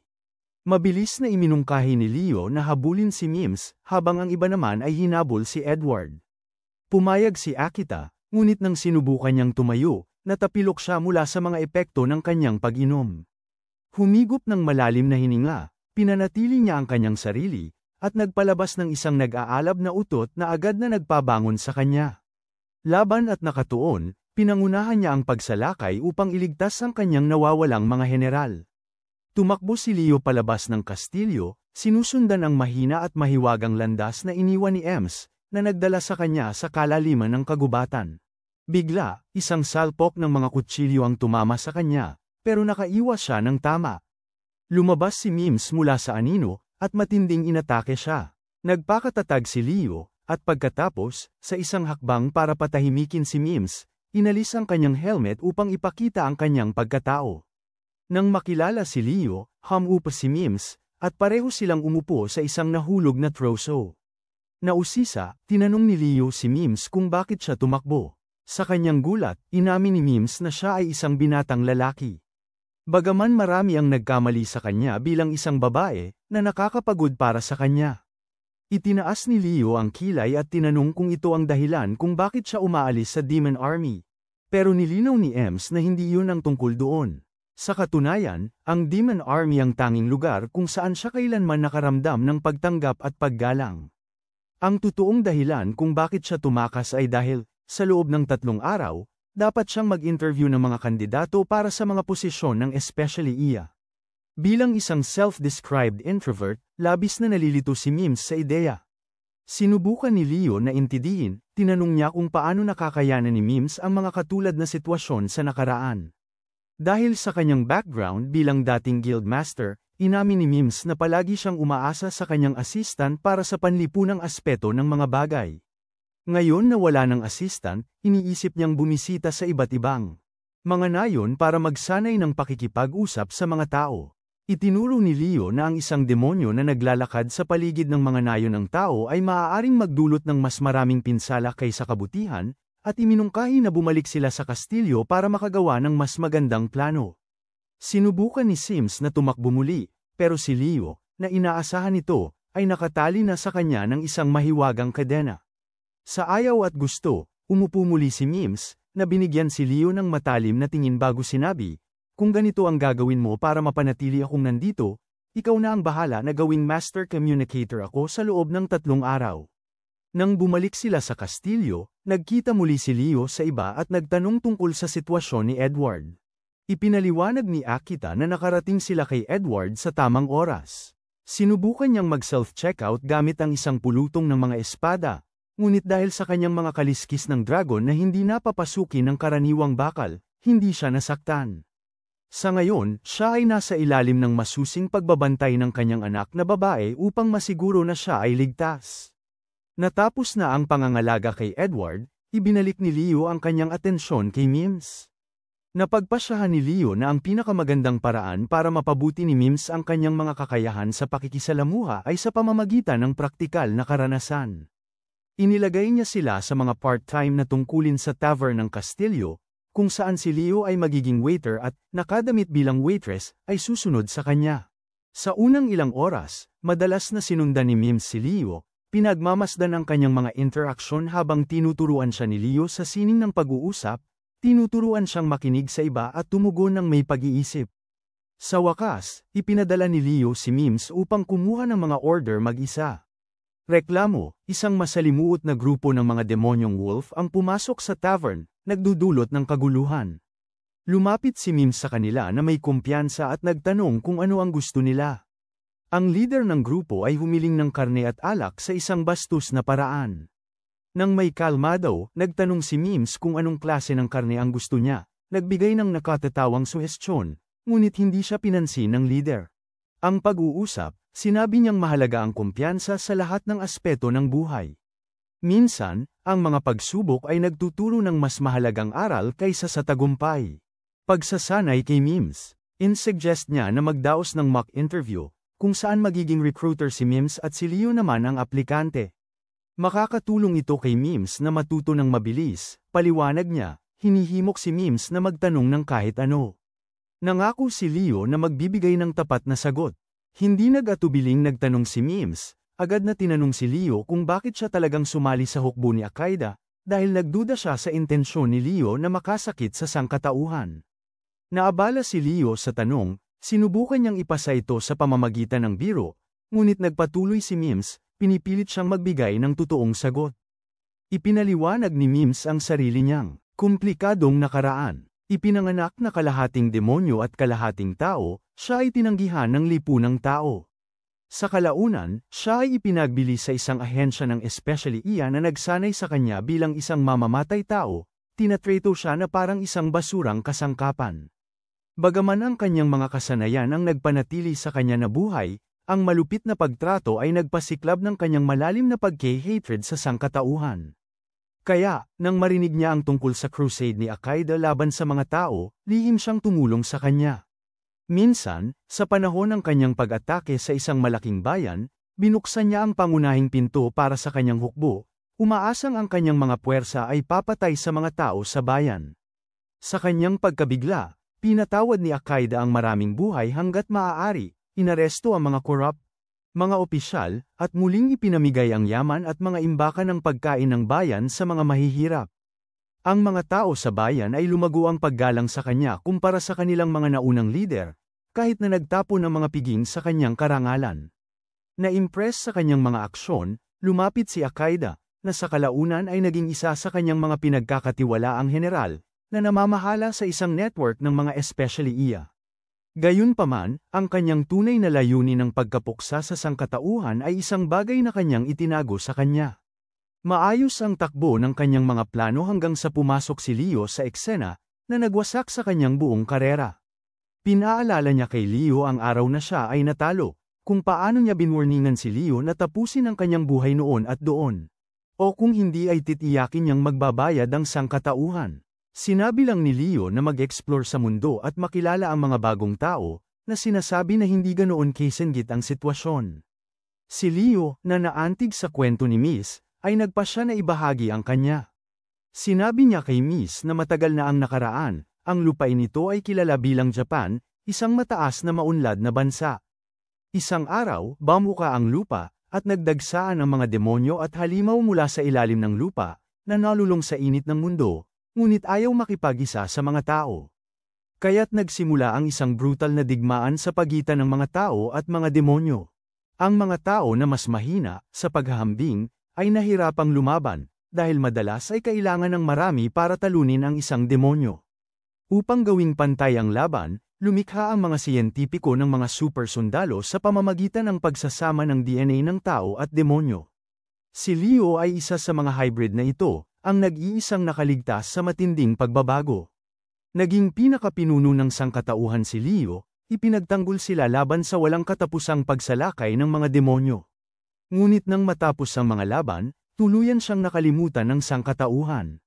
Mabilis na iminungkahi ni Leo na habulin si Mims, habang ang iba naman ay hinabol si Edward. Pumayag si Akita, ngunit nang sinubukan niyang tumayo, natapilok siya mula sa mga epekto ng kanyang pag-inom. Humigop ng malalim na hininga, pinanatili niya ang kanyang sarili, at nagpalabas ng isang nag-aalab na utot na agad na nagpabangon sa kanya. Laban at nakatuon, pinangunahan niya ang pagsalakay upang iligtas ang kanyang nawawalang mga general. Tumakbo si Leo palabas ng kastilyo, sinusundan ang mahina at mahiwagang landas na iniwan ni Ems, na nagdala sa kanya sa kalaliman ng kagubatan. Bigla, isang salpok ng mga kutsilyo ang tumama sa kanya, pero nakaiwas siya ng tama. Lumabas si Mims mula sa anino, at matinding inatake siya. Nagpakatatag si Leo, at pagkatapos, sa isang hakbang para patahimikin si Mims, inalis ang kanyang helmet upang ipakita ang kanyang pagkatao. Nang makilala si Leo, humupa si Mims, at pareho silang umupo sa isang nahulog na troso. Nausisa, tinanong ni Leo si Mims kung bakit siya tumakbo. Sa kanyang gulat, inamin ni Mims na siya ay isang binatang lalaki. Bagaman marami ang nagkamali sa kanya bilang isang babae, na nakakapagod para sa kanya. Itinaas ni Leo ang kilay at tinanong kung ito ang dahilan kung bakit siya umaalis sa Demon Army. Pero nilinaw ni Ems na hindi yun ang tungkol doon. Sa katunayan, ang Demon Army ang tanging lugar kung saan siya kailanman nakaramdam ng pagtanggap at paggalang. Ang totoong dahilan kung bakit siya tumakas ay dahil, sa loob ng 3 araw, dapat siyang mag-interview ng mga kandidato para sa mga posisyon ng especially iya. Bilang isang self-described introvert, labis na nalilito si Mims sa ideya. Sinubukan ni Leo na intindihin, tinanong niya kung paano nakakayanan ni Mims ang mga katulad na sitwasyon sa nakaraan. Dahil sa kanyang background bilang dating guildmaster, inamin ni Mims na palagi siyang umaasa sa kanyang assistant para sa panlipunang aspeto ng mga bagay. Ngayon na wala ng assistant, iniisip niyang bumisita sa iba't ibang mga nayon para magsanay ng pakikipag-usap sa mga tao. Itinuro ni Leo na ang isang demonyo na naglalakad sa paligid ng mga nayon ng tao ay maaaring magdulot ng mas maraming pinsala kaysa kabutihan, at iminungkahi na bumalik sila sa kastilyo para makagawa ng mas magandang plano. Sinubukan ni Sims na tumakbo muli, pero si Leo, na inaasahan nito, ay nakatali na sa kanya ng isang mahiwagang kadena. Sa ayaw at gusto, umupo muli si Mims, na binigyan si Leo ng matalim na tingin bago sinabi, "Kung ganito ang gagawin mo para mapanatili akong nandito, ikaw na ang bahala na gawing master communicator ako sa loob ng 3 araw." Nang bumalik sila sa kastilyo, nagkita muli si Leo sa iba at nagtanong tungkol sa sitwasyon ni Edward. Ipinaliwanag ni Akita na nakarating sila kay Edward sa tamang oras. Sinubukan niyang mag-self-checkout gamit ang isang pulutong ng mga espada, ngunit dahil sa kanyang mga kaliskis ng dragon na hindi napapasukin ng karaniwang bakal, hindi siya nasaktan. Sa ngayon, siya ay nasa ilalim ng masusing pagbabantay ng kanyang anak na babae upang masiguro na siya ay ligtas. Natapos na ang pangangalaga kay Edward, ibinalik ni Leo ang kanyang atensyon kay Mims. Napagpasyahan ni Leo na ang pinakamagandang paraan para mapabuti ni Mims ang kanyang mga kakayahan sa pakikisalamuha ay sa pamamagitan ng praktikal na karanasan. Inilagay niya sila sa mga part-time na tungkulin sa tavern ng kastilyo, kung saan si Leo ay magiging waiter at, nakadamit bilang waitress, ay susunod sa kanya. Sa unang ilang oras, madalas na sinundan ni Mims si Leo, pinagmamasdan ang kanyang mga interaksyon habang tinuturuan siya ni Leo sa sining ng pag-uusap, tinuturuan siyang makinig sa iba at tumugon ng may pag-iisip. Sa wakas, ipinadala ni Leo si Mims upang kumuha ng mga order mag-isa. Reklamo, isang masalimuot na grupo ng mga demonyong wolf ang pumasok sa tavern, nagdudulot ng kaguluhan. Lumapit si Mims sa kanila na may kumpiyansa at nagtanong kung ano ang gusto nila. Ang leader ng grupo ay humiling ng karne at alak sa isang bastos na paraan. Nang may kalmado, nagtanong si Mims kung anong klase ng karne ang gusto niya, nagbigay ng nakatatawang suhestyon, ngunit hindi siya pinansin ng leader. Ang pag-uusap, sinabi niyang mahalaga ang kumpiyansa sa lahat ng aspeto ng buhay. Minsan, ang mga pagsubok ay nagtuturo ng mas mahalagang aral kaysa sa tagumpay. Pagsasanay kay Mims, in-suggest niya na magdaos ng mock interview, kung saan magiging recruiter si Mims at si Leo naman ang aplikante. Makakatulong ito kay Mims na matuto ng mabilis, paliwanag niya, hinihimok si Mims na magtanong ng kahit ano. Nangako si Leo na magbibigay ng tapat na sagot. Hindi nag-atubiling nagtanong si Mims, agad na tinanong si Leo kung bakit siya talagang sumali sa hukbo ni Akaida, dahil nagduda siya sa intensyon ni Leo na makasakit sa sangkatauhan. Naabala si Leo sa tanong, sinubukan niyang ipasa ito sa pamamagitan ng biro, ngunit nagpatuloy si Mims, pinipilit siyang magbigay ng totoong sagot. Ipinaliwanag ni Mims ang sarili niyang komplikadong nakaraan. Ipinanganak na kalahating demonyo at kalahating tao, siya ay tinanggihan ng lipunang tao. Sa kalaunan, siya ay ipinagbili sa isang ahensya ng especially iya na nagsanay sa kanya bilang isang mamamatay tao, tinatreto siya na parang isang basurang kasangkapan. Bagaman ang kanyang mga kasanayan ang nagpanatili sa kanya na buhay, ang malupit na pagtrato ay nagpasiklab ng kanyang malalim na pagke-hatred sa sangkatauhan. Kaya, nang marinig niya ang tungkol sa crusade ni Akaida laban sa mga tao, lihim siyang tumulong sa kanya. Minsan, sa panahon ng kanyang pag-atake sa isang malaking bayan, binuksan niya ang pangunahing pinto para sa kanyang hukbo, umaasang ang kanyang mga puwersa ay papatay sa mga tao sa bayan. Sa kanyang pagkabigla, pinatawad ni Akaida ang maraming buhay hanggat maaari, inaresto ang mga corrupt, mga opisyal, at muling ipinamigay ang yaman at mga imbakan ng pagkain ng bayan sa mga mahihirap. Ang mga tao sa bayan ay lumago ang paggalang sa kanya kumpara sa kanilang mga naunang lider, kahit na nagtapon ng mga piging sa kanyang karangalan. Na-impress sa kanyang mga aksyon, lumapit si Akaida, na sa kalaunan ay naging isa sa kanyang mga pinagkakatiwalaang general, na namamahala sa isang network ng mga especially iya. Gayunpaman, ang kanyang tunay na layunin ng pagkapuksa sa sangkatauhan ay isang bagay na kanyang itinago sa kanya. Maayos ang takbo ng kanyang mga plano hanggang sa pumasok si Leo sa eksena, na nagwasak sa kanyang buong karera. Pinaalala niya kay Leo ang araw na siya ay natalo, kung paano niya binwarningan si Leo na tapusin ang kanyang buhay noon at doon. O kung hindi ay titiyakin niyang magbabayad ang sangkatauhan. Sinabi lang ni Leo na mag-explore sa mundo at makilala ang mga bagong tao, na sinasabi na hindi ganoon kasenggit ang sitwasyon. Si Leo, na naantig sa kwento ni Miss, ay nagpasya na ibahagi ang kanya. Sinabi niya kay Miss na matagal na ang nakaraan, ang lupain nito ay kilala bilang Japan, isang mataas na maunlad na bansa. Isang araw, bamuka ang lupa, at nagdagsaan ang mga demonyo at halimaw mula sa ilalim ng lupa, na nalulong sa init ng mundo, ngunit ayaw makipag-isa sa mga tao. Kaya't nagsimula ang isang brutal na digmaan sa pagitan ng mga tao at mga demonyo. Ang mga tao na mas mahina, sa paghahambing, ay nahirapang lumaban, dahil madalas ay kailangan ng marami para talunin ang isang demonyo. Upang gawing pantay ang laban, lumikha ang mga siyentipiko ng mga super sundalo sa pamamagitan ng pagsasama ng DNA ng tao at demonyo. Si Leo ay isa sa mga hybrid na ito, ang nag-iisang nakaligtas sa matinding pagbabago. Naging pinakapinuno ng sangkatauhan si Leo, ipinagtanggol sila laban sa walang katapusang pagsalakay ng mga demonyo. Ngunit nang matapos ang mga laban, tuluyan siyang nakalimutan ng sangkatauhan.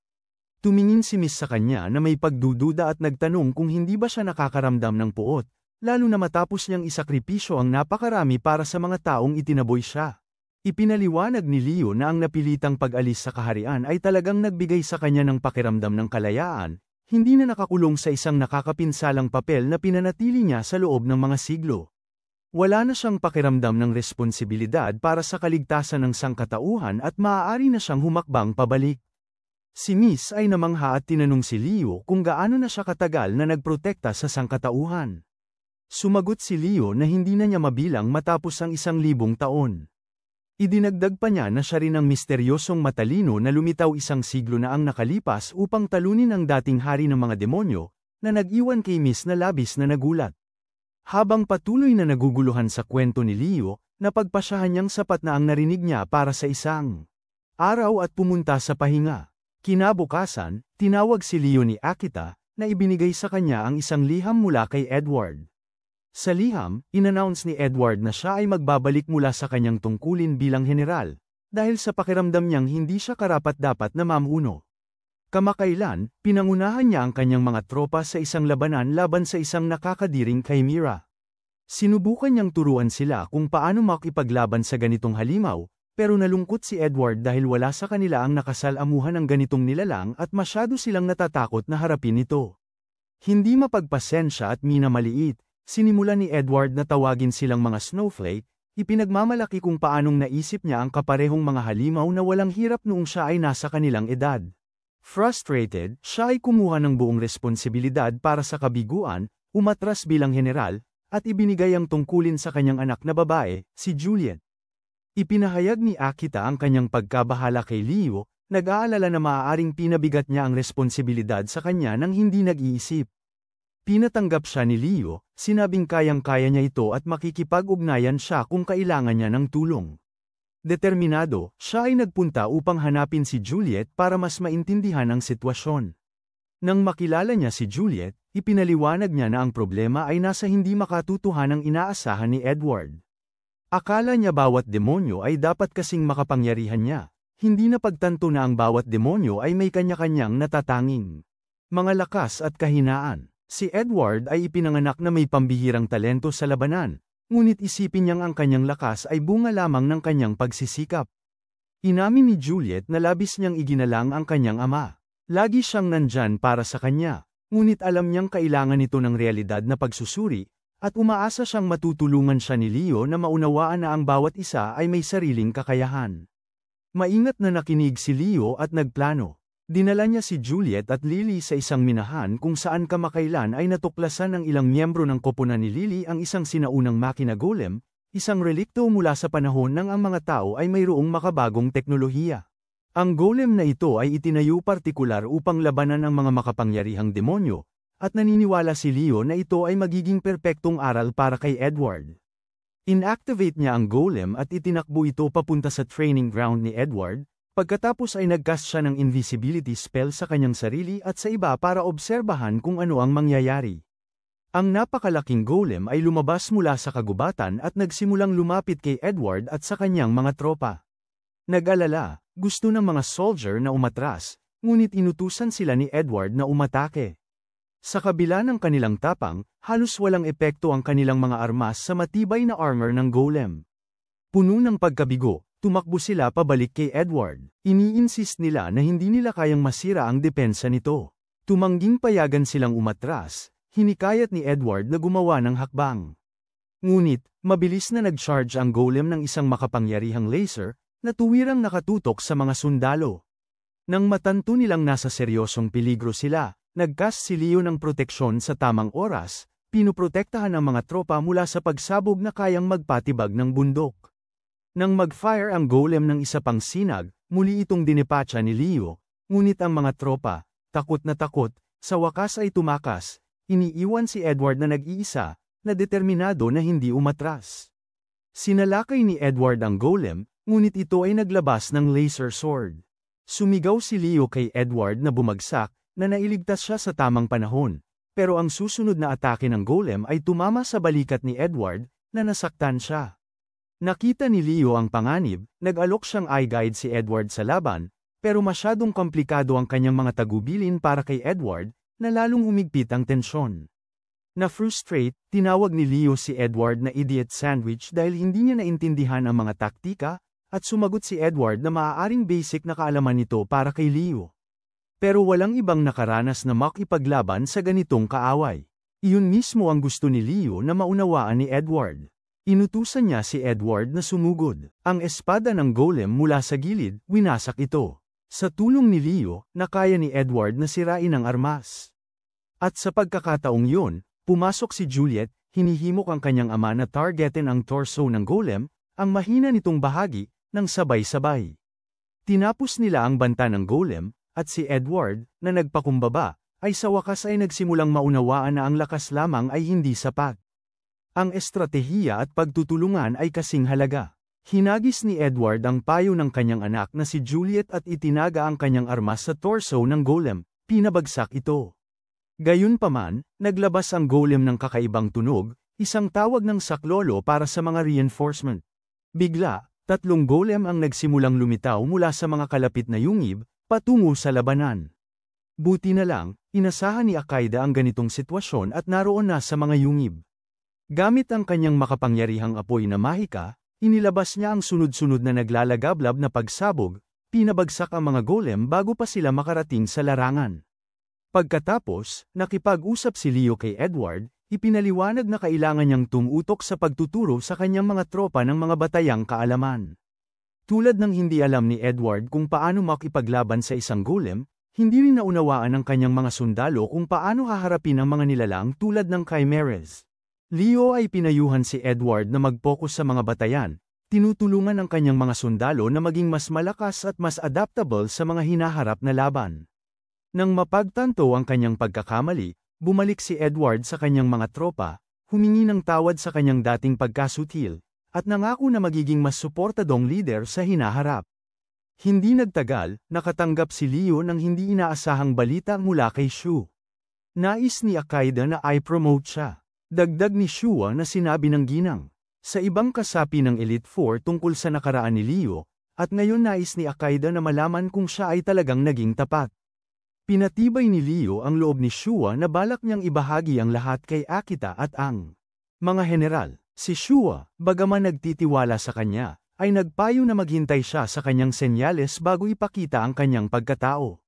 Tumingin si Miss sa kanya na may pagdududa at nagtanong kung hindi ba siya nakakaramdam ng puot, lalo na matapos niyang isakripisyo ang napakarami para sa mga taong itinaboy siya. Ipinaliwanag ni Leo na ang napilitang pag-alis sa kaharian ay talagang nagbigay sa kanya ng pakiramdam ng kalayaan, hindi na nakakulong sa isang nakakapinsalang papel na pinanatili niya sa loob ng mga siglo. Wala na siyang pakiramdam ng responsibilidad para sa kaligtasan ng sangkatauhan at maaari na siyang humakbang pabalik. Si Miss ay namangha at tinanong si Leo kung gaano na siya katagal na nagprotekta sa sangkatauhan. Sumagot si Leo na hindi na niya mabilang matapos ang 1,000 taon. Idinagdag pa niya na siya rin ang misteryosong matalino na lumitaw isang siglo na ang nakalipas upang talunin ang dating hari ng mga demonyo, na nag-iwan kay Miss na labis na nagulat. Habang patuloy na naguguluhan sa kwento ni Leo, napagpasyahan niyang sapat na ang narinig niya para sa isang araw at pumunta sa pahinga. Kinabukasan, tinawag si Leo ni Akita, na ibinigay sa kanya ang isang liham mula kay Edward. Sa liham, inannounce ni Edward na siya ay magbabalik mula sa kanyang tungkulin bilang general, dahil sa pakiramdam niyang hindi siya karapat-dapat na mamuno. Kamakailan, pinangunahan niya ang kanyang mga tropa sa isang labanan laban sa isang nakakadiring Chimera. Sinubukan niyang turuan sila kung paano makipaglaban sa ganitong halimaw, pero nalungkot si Edward dahil wala sa kanila ang nakasalamuhan ng ganitong nilalang at masyado silang natatakot na harapin ito. Hindi mapagpasensya at minamaliit, sinimulan ni Edward na tawagin silang mga snowflake, ipinagmamalaki kung paanong naisip niya ang kaparehong mga halimaw na walang hirap noong siya ay nasa kanilang edad. Frustrated, siya ay kumuha ng buong responsibilidad para sa kabiguan, umatras bilang general, at ibinigay ang tungkulin sa kanyang anak na babae, si Juliet. Ipinahayag ni Akita ang kanyang pagkabahala kay Leo, nag-aalala na maaaring pinabigat niya ang responsibilidad sa kanya nang hindi nag-iisip. Pinatanggap siya ni Leo, sinabing kayang-kaya niya ito at makikipag-ugnayan siya kung kailangan niya ng tulong. Determinado, siya ay nagpunta upang hanapin si Juliet para mas maintindihan ang sitwasyon. Nang makilala niya si Juliet, ipinaliwanag niya na ang problema ay nasa hindi makatutuhanang inaasahan ni Edward. Akala niya bawat demonyo ay dapat kasing makapangyarihan niya, hindi napagtanto na ang bawat demonyo ay may kanya-kanyang natatanging mga lakas at kahinaan. Si Edward ay ipinanganak na may pambihirang talento sa labanan, ngunit isipin niyang ang kanyang lakas ay bunga lamang ng kanyang pagsisikap. Inamin ni Juliet na labis niyang iginalang ang kanyang ama. Lagi siyang nandyan para sa kanya, ngunit alam niyang kailangan ito ng realidad na pagsusuri, at umaasa siyang matutulungan siya ni Leo na maunawaan na ang bawat isa ay may sariling kakayahan. Maingat na nakinig si Leo at nagplano. Dinala niya si Juliet at Lily sa isang minahan kung saan kamakailan ay natuklasan ng ilang miyembro ng koponan ni Lily ang isang sinaunang makina golem, isang relikto mula sa panahon nang ang mga tao ay mayroong makabagong teknolohiya. Ang golem na ito ay itinayo partikular upang labanan ang mga makapangyarihang demonyo, at naniniwala si Leo na ito ay magiging perpektong aral para kay Edward. Inactivate niya ang golem at itinakbo ito papunta sa training ground ni Edward, pagkatapos ay nagcast siya ng invisibility spell sa kanyang sarili at sa iba para obserbahan kung ano ang mangyayari. Ang napakalaking golem ay lumabas mula sa kagubatan at nagsimulang lumapit kay Edward at sa kanyang mga tropa. Nag-alala, gusto ng mga soldier na umatras, ngunit inutusan sila ni Edward na umatake. Sa kabila ng kanilang tapang, halos walang epekto ang kanilang mga armas sa matibay na armor ng golem. Puno ng pagkabigo, tumakbo sila pabalik kay Edward. Ini-insist nila na hindi nila kayang masira ang depensa nito. Tumangging payagan silang umatras, hinikayat ni Edward na gumawa ng hakbang. Ngunit, mabilis na nag-charge ang golem ng isang makapangyarihang laser, na tuwirang nakatutok sa mga sundalo. Nang matanto nilang nasa seryosong peligro sila, nagcast si Leo ng proteksyon sa tamang oras, pinuprotektahan ang mga tropa mula sa pagsabog na kayang magpatibag ng bundok. Nang mag-fire ang golem ng isa pang sinag, muli itong dinepatcha ni Leo, ngunit ang mga tropa, takot, sa wakas ay tumakas, iniiwan si Edward na nag-iisa, na determinado na hindi umatras. Sinalakay ni Edward ang golem, ngunit ito ay naglabas ng laser sword. Sumigaw si Leo kay Edward na bumagsak, na nailigtas siya sa tamang panahon, pero ang susunod na atake ng golem ay tumama sa balikat ni Edward, na nasaktan siya. Nakita ni Leo ang panganib, nag-alok siyang eye guide si Edward sa laban, pero masyadong komplikado ang kanyang mga tagubilin para kay Edward, na lalong humigpit ang tensyon. Na-frustrate, tinawag ni Leo si Edward na idiot sandwich dahil hindi niya naintindihan ang mga taktika, at sumagot si Edward na maaaring basic na kaalaman nito para kay Leo. Pero walang ibang nakaranas na makipaglaban sa ganitong kaaway. Iyon mismo ang gusto ni Leo na maunawaan ni Edward. Inutusan niya si Edward na sumugod. Ang espada ng golem mula sa gilid, winasak ito. Sa tulong ni Leo, nakaya ni Edward na sirain ang armas. At sa pagkakataong yun, pumasok si Juliet, hinihimok ang kanyang ama na targetin ang torso ng golem, ang mahina nitong bahagi, ng sabay-sabay. Tinapos nila ang banta ng golem, at si Edward, na nagpakumbaba, ay sa wakas ay nagsimulang maunawaan na ang lakas lamang ay hindi sapat. Ang estratehiya at pagtutulungan ay kasing halaga. Hinagis ni Edward ang payo ng kanyang anak na si Juliet at itinaga ang kanyang armas sa torso ng golem, pinabagsak ito. Gayunpaman, naglabas ang golem ng kakaibang tunog, isang tawag ng saklolo para sa mga reinforcement. Bigla, 3 golem ang nagsimulang lumitaw mula sa mga kalapit na yungib, patungo sa labanan. Buti na lang, inasahan ni Akaida ang ganitong sitwasyon at naroon na sa mga yungib. Gamit ang kanyang makapangyarihang apoy na mahika, inilabas niya ang sunod-sunod na naglalagablab na pagsabog, pinabagsak ang mga golem bago pa sila makarating sa larangan. Pagkatapos, nakipag-usap si Leo kay Edward, ipinaliwanag na kailangan niyang tumutok sa pagtuturo sa kanyang mga tropa ng mga batayang kaalaman. Tulad ng hindi alam ni Edward kung paano makipaglaban sa isang golem, hindi rin naunawaan ng kanyang mga sundalo kung paano haharapin ang mga nilalang tulad ng chimeras. Leo ay pinayuhan si Edward na mag-focus sa mga batayan, tinutulungan ang kanyang mga sundalo na maging mas malakas at mas adaptable sa mga hinaharap na laban. Nang mapagtanto ang kanyang pagkakamali, bumalik si Edward sa kanyang mga tropa, humingi ng tawad sa kanyang dating pagkasutil, at nangako na magiging mas suportadong leader sa hinaharap. Hindi nagtagal, nakatanggap si Leo ng hindi inaasahang balita mula kay Shu. Nais ni Akaida na i-promote siya. Dagdag ni Shua na sinabi ng ginang, sa ibang kasapi ng Elite Four tungkol sa nakaraan ni Leo, at ngayon nais ni Akaida na malaman kung siya ay talagang naging tapat. Pinatibay ni Leo ang loob ni Shua na balak niyang ibahagi ang lahat kay Akita at ang mga general. Si Shua, bagaman nagtitiwala sa kanya, ay nagpayo na maghintay siya sa kanyang senyales bago ipakita ang kanyang pagkatao.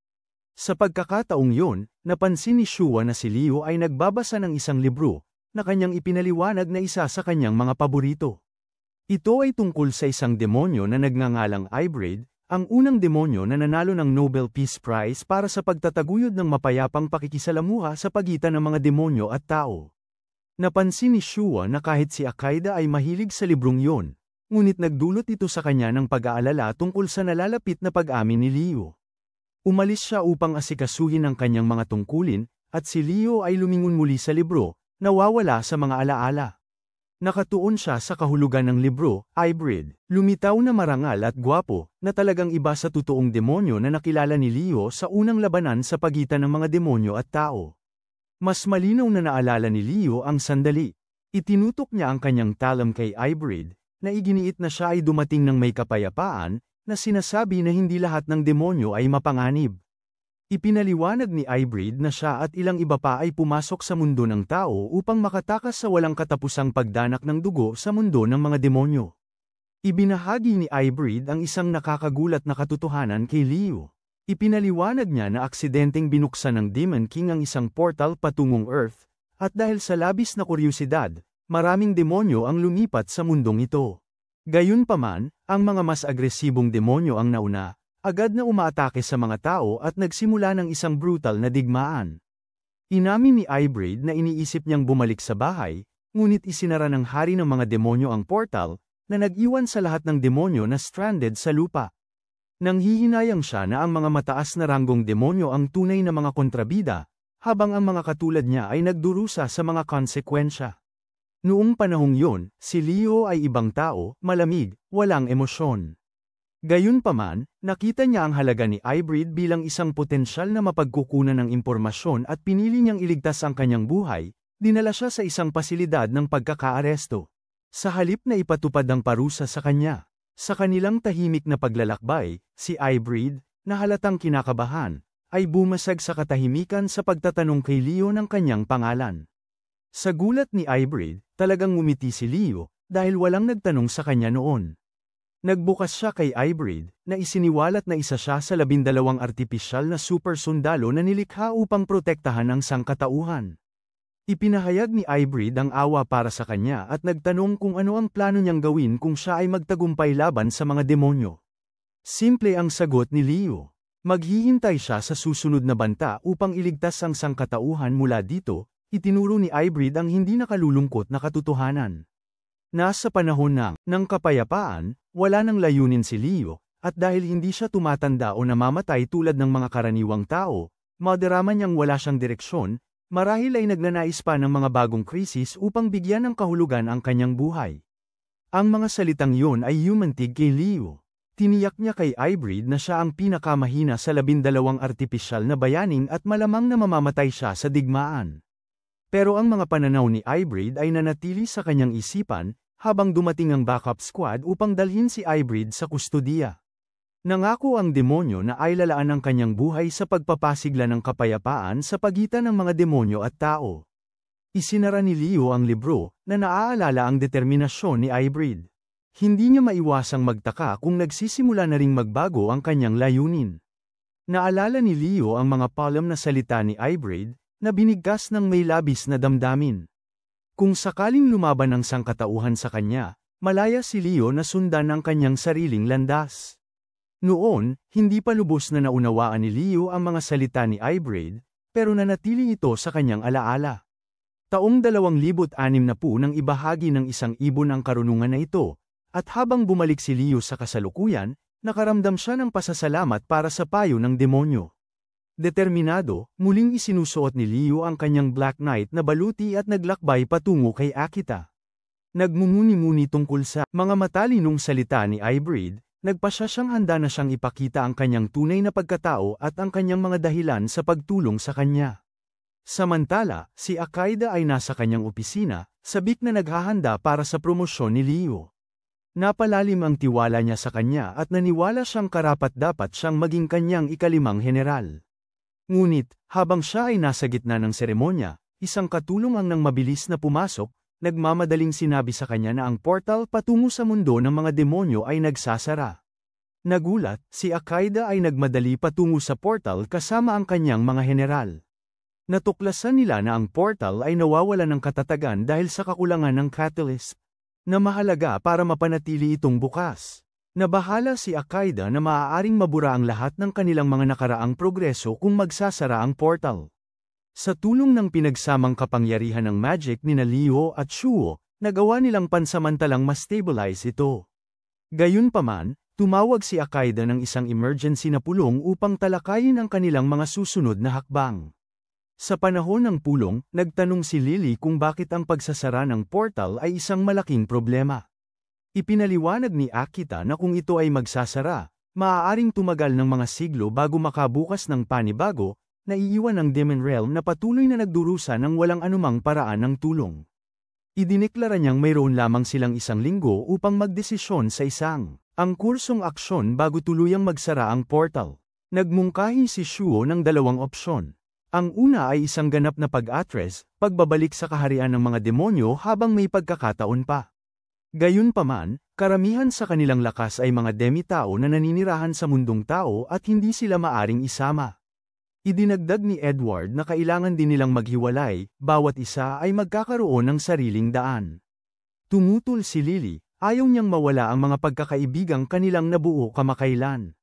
Sa pagkakataong yun, napansin ni Shua na si Leo ay nagbabasa ng isang libro, na kanyang ipinaliwanag na isa sa kanyang mga paborito. Ito ay tungkol sa isang demonyo na nagngangalang Hybrid, ang unang demonyo na nanalo ng Nobel Peace Prize para sa pagtataguyod ng mapayapang pakikisalamuha sa pagitan ng mga demonyo at tao. Napansin ni Shua na kahit si Akaida ay mahilig sa librong yon, ngunit nagdulot ito sa kanya ng pag-aalala tungkol sa nalalapit na pag-amin ni Leo. Umalis siya upang asikasuhin ang kanyang mga tungkulin, at si Leo ay lumingon muli sa libro, nawawala sa mga alaala. Nakatuon siya sa kahulugan ng libro, Hybrid. Lumitaw na marangal at gwapo, na talagang iba sa totoong demonyo na nakilala ni Leo sa unang labanan sa pagitan ng mga demonyo at tao. Mas malinaw na naalala ni Leo ang sandali. Itinutok niya ang kanyang talam kay Hybrid, na iginiit na siya ay dumating ng may kapayapaan, na sinasabi na hindi lahat ng demonyo ay mapanganib. Ipinaliwanag ni Hybrid na siya at ilang iba pa ay pumasok sa mundo ng tao upang makatakas sa walang katapusang pagdanak ng dugo sa mundo ng mga demonyo. Ibinahagi ni Hybrid ang isang nakakagulat na katotohanan kay Leo. Ipinaliwanag niya na aksidenteng binuksan ng Demon King ang isang portal patungong Earth, at dahil sa labis na kuryusidad, maraming demonyo ang lumipat sa mundong ito. Gayunpaman, ang mga mas agresibong demonyo ang nauna, agad na umaatake sa mga tao at nagsimula ng isang brutal na digmaan. Inamin ni Hybrid na iniisip niyang bumalik sa bahay, ngunit isinara ng hari ng mga demonyo ang portal, na nag-iwan sa lahat ng demonyo na stranded sa lupa. Nanghihinayang siya na ang mga mataas na ranggong demonyo ang tunay na mga kontrabida, habang ang mga katulad niya ay nagdurusa sa mga konsekwensya. Noong panahong yun, si Leo ay ibang tao, malamig, walang emosyon. Gayunpaman, nakita niya ang halaga ni Hybrid bilang isang potensyal na mapagkukunan ng impormasyon at pinili niyang iligtas ang kanyang buhay, dinala siya sa isang pasilidad ng pagkakaaresto. Sa halip na ipatupad ang parusa sa kanya, sa kanilang tahimik na paglalakbay, si Hybrid, na halatang kinakabahan, ay bumasag sa katahimikan sa pagtatanong kay Leo ng kanyang pangalan. Sa gulat ni Hybrid, talagang ngumiti si Leo, dahil walang nagtanong sa kanya noon. Nagbukas siya kay Hybrid, na isiniwalat na isa siya sa 12 artipisyal na super sundalo na nilikha upang protektahan ang sangkatauhan. Ipinahayag ni Hybrid ang awa para sa kanya at nagtanong kung ano ang plano niyang gawin kung siya ay magtagumpay laban sa mga demonyo. Simple ang sagot ni Leo. Maghihintay siya sa susunod na banta upang iligtas ang sangkatauhan mula dito. Itinuro ni Hybrid ang hindi nakalulungkot na katotohanan. Nasa panahon ng kapayapaan, wala nang layunin si Leo, at dahil hindi siya tumatanda o namamatay tulad ng mga karaniwang tao, madarama niyang wala siyang direksyon, marahil ay nagnanais pa ng mga bagong krisis upang bigyan ng kahulugan ang kanyang buhay. Ang mga salitang yon ay humantig kay Leo. Tiniyak niya kay Hybrid na siya ang pinakamahina sa 12 artipisyal na bayaning at malamang na mamamatay siya sa digmaan. Pero ang mga pananaw ni Hybrid ay nanatili sa kanyang isipan, habang dumating ang backup squad upang dalhin si Hybrid sa kustodiya. Nangako ang demonyo na ay lalaan ang kanyang buhay sa pagpapasigla ng kapayapaan sa pagitan ng mga demonyo at tao. Isinara ni Leo ang libro, na naaalala ang determinasyon ni Hybrid. Hindi niya maiwasang magtaka kung nagsisimula na ring magbago ang kanyang layunin. Naalala ni Leo ang mga palem na salita ni Hybrid, na binigkas ng may labis na damdamin. Kung sakaling lumaban ang sangkatauhan sa kanya, malaya si Leo na sundan ang kanyang sariling landas. Noon, hindi pa lubos na naunawaan ni Leo ang mga salita ni Hybrid, pero nanatili ito sa kanyang alaala. Taong 2006 nang ibahagi ng isang ibon ang karunungan na ito, at habang bumalik si Leo sa kasalukuyan, nakaramdam siya ng pasasalamat para sa payo ng demonyo. Determinado, muling isinusuot ni Leo ang kanyang Black Knight na baluti at naglakbay patungo kay Akita. Nagmumuni-muni tungkol sa mga matalinong salita ni Hybrid, nagpasya siyang handa na siyang ipakita ang kanyang tunay na pagkatao at ang kanyang mga dahilan sa pagtulong sa kanya. Samantala, si Akida ay nasa kanyang opisina, sabik na naghahanda para sa promosyon ni Leo. Napalalim ang tiwala niya sa kanya at naniwala siyang karapat-dapat siyang maging kanyang ikalimang general. Ngunit, habang siya ay nasa gitna ng seremonya, isang katulong ang nang mabilis na pumasok, nagmamadaling sinabi sa kanya na ang portal patungo sa mundo ng mga demonyo ay nagsasara. Nagulat, si Akida ay nagmadali patungo sa portal kasama ang kanyang mga general. Natuklasan nila na ang portal ay nawawala ng katatagan dahil sa kakulangan ng catalyst, na mahalaga para mapanatili itong bukas. Nabahala si Akida na maaaring mabura ang lahat ng kanilang mga nakaraang progreso kung magsasara ang portal. Sa tulong ng pinagsamang kapangyarihan ng magic ni Leo at Shuo, nagawa nilang pansamantalang ma-stabilize ito. Gayunpaman, tumawag si Akida ng isang emergency na pulong upang talakayin ang kanilang mga susunod na hakbang. Sa panahon ng pulong, nagtanong si Lily kung bakit ang pagsasara ng portal ay isang malaking problema. Ipinaliwanag ni Akita na kung ito ay magsasara, maaaring tumagal ng mga siglo bago makabukas ng panibago, na iiwan ng Demon Realm na patuloy na nagdurusa ng walang anumang paraan ng tulong. Idineklara niyang mayroon lamang silang isang linggo upang magdesisyon sa ang kursong aksyon bago tuluyang magsara ang portal. Nagmungkahi si Shuo ng dalawang opsyon. Ang una ay isang ganap na pag-atres, pagbabalik sa kaharian ng mga demonyo habang may pagkakataon pa. Gayunpaman, karamihan sa kanilang lakas ay mga demi-tao na naninirahan sa mundong tao at hindi sila maaring isama. Idinagdag ni Edward na kailangan din nilang maghiwalay, bawat isa ay magkakaroon ng sariling daan. Tumutol si Lily, ayaw niyang mawala ang mga pagkakaibigang kanilang nabuo kamakailan.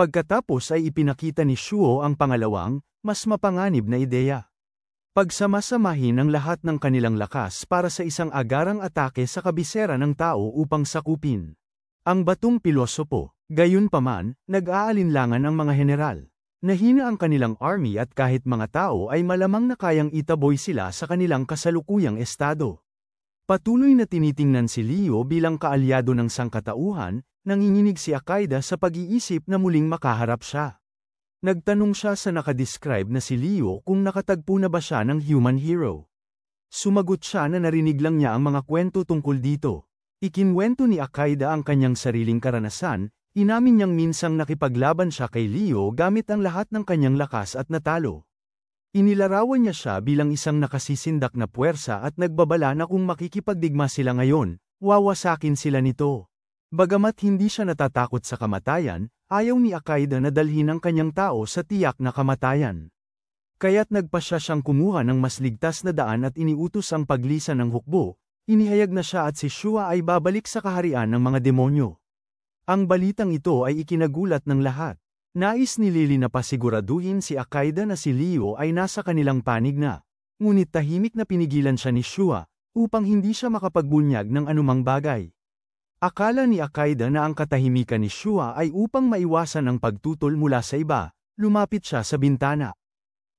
Pagkatapos ay ipinakita ni Shuo ang pangalawang, mas mapanganib na ideya. Pagsamasamahin ang lahat ng kanilang lakas para sa isang agarang atake sa kabisera ng tao upang sakupin ang batong pilosopo. Gayunpaman, nag-aalinlangan ang mga general. Nahina ang kanilang army at kahit mga tao ay malamang na kayang itaboy sila sa kanilang kasalukuyang estado. Patuloy na tinitingnan si Leo bilang kaalyado ng sangkatauhan, nanginginig si Akida sa pag-iisip na muling makaharap siya. Nagtanong siya sa nakadescribe na si Leo kung nakatagpo na ba siya ng human hero. Sumagot siya na narinig lang niya ang mga kwento tungkol dito. Ikinwento ni Akida ang kanyang sariling karanasan, inamin niyang minsang nakipaglaban siya kay Leo gamit ang lahat ng kanyang lakas at natalo. Inilarawan niya siya bilang isang nakasisindak na puwersa at nagbabala na kung makikipagdigma sila ngayon, wawasakin sila nito. Bagamat hindi siya natatakot sa kamatayan, ayaw ni Akida na dalhin ang kanyang tao sa tiyak na kamatayan. Kaya't nagpasya siyang kumuha ng mas ligtas na daan at iniutos ang paglisan ng hukbo, inihayag na siya at si Shua ay babalik sa kaharian ng mga demonyo. Ang balitang ito ay ikinagulat ng lahat. Nais ni Lily na pasiguraduhin si Akida na si Leo ay nasa kanilang panig na, ngunit tahimik na pinigilan siya ni Shua, upang hindi siya makapagbunyag ng anumang bagay. Akala ni Akaida na ang katahimikan ni Shua ay upang maiwasan ang pagtutol mula sa iba, lumapit siya sa bintana.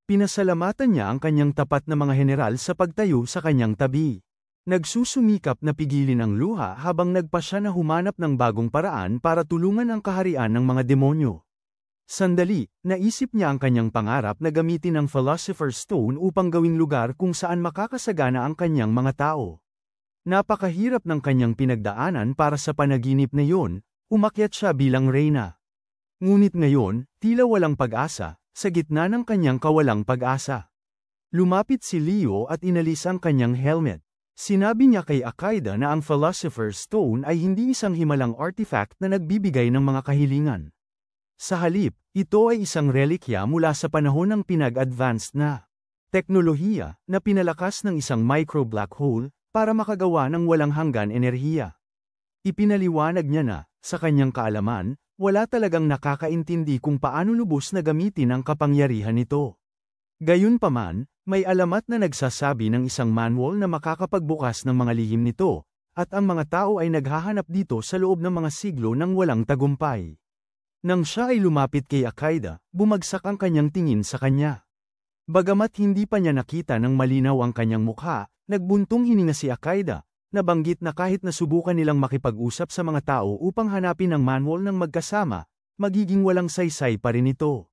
Pinasalamatan niya ang kanyang tapat na mga general sa pagtayo sa kanyang tabi. Nagsusumikap na pigilin ang luha habang nagpa siya na humanap ng bagong paraan para tulungan ang kaharian ng mga demonyo. Sandali, naisip niya ang kanyang pangarap na gamitin ang Philosopher's Stone upang gawing lugar kung saan makakasagana ang kanyang mga tao. Napakahirap ng kanyang pinagdaanan para sa panaginip na yun, umakyat siya bilang reyna. Ngunit ngayon, tila walang pag-asa, sa gitna ng kanyang kawalang pag-asa. Lumapit si Leo at inalis ang kanyang helmet. Sinabi niya kay Akaida na ang Philosopher's Stone ay hindi isang himalang artifact na nagbibigay ng mga kahilingan. Sa halip, ito ay isang relikya mula sa panahon ng pinag-advanced na teknolohiya na pinalakas ng isang micro-black hole para makagawa ng walang hanggan enerhiya. Ipinaliwanag niya na, sa kanyang kaalaman, wala talagang nakakaintindi kung paano lubos na gamitin ang kapangyarihan nito. Gayunpaman, may alamat na nagsasabi ng isang manual na makakapagbukas ng mga lihim nito, at ang mga tao ay naghahanap dito sa loob ng mga siglo ng walang tagumpay. Nang siya ay lumapit kay Akaida, bumagsak ang kanyang tingin sa kanya. Bagamat hindi pa niya nakita ng malinaw ang kanyang mukha, nagbuntong hininga si Akaida, nabanggit na kahit nasubukan nilang makipag-usap sa mga tao upang hanapin ang manual ng magkasama, magiging walang saysay pa rin ito.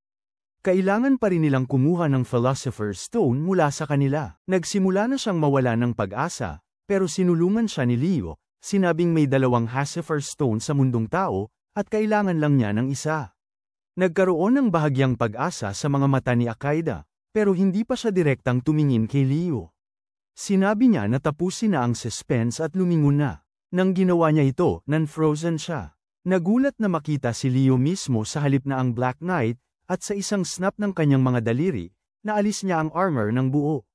Kailangan pa rin nilang kumuha ng Philosopher's Stone mula sa kanila. Nagsimula na siyang mawala ng pag-asa, pero sinulungan siya ni Leo, sinabing may 2 Philosopher's Stone sa mundong tao, at kailangan lang niya ng isa. Nagkaroon ng bahagyang pag-asa sa mga mata ni Akaida, pero hindi pa siya direktang tumingin kay Leo. Sinabi niya na tapusin na ang suspense at lumingon na. Nang ginawa niya ito, nan-frozen siya. Nagulat na makita si Leo mismo sa halip na ang Black Knight, at sa isang snap ng kanyang mga daliri, naalis niya ang armor ng buo.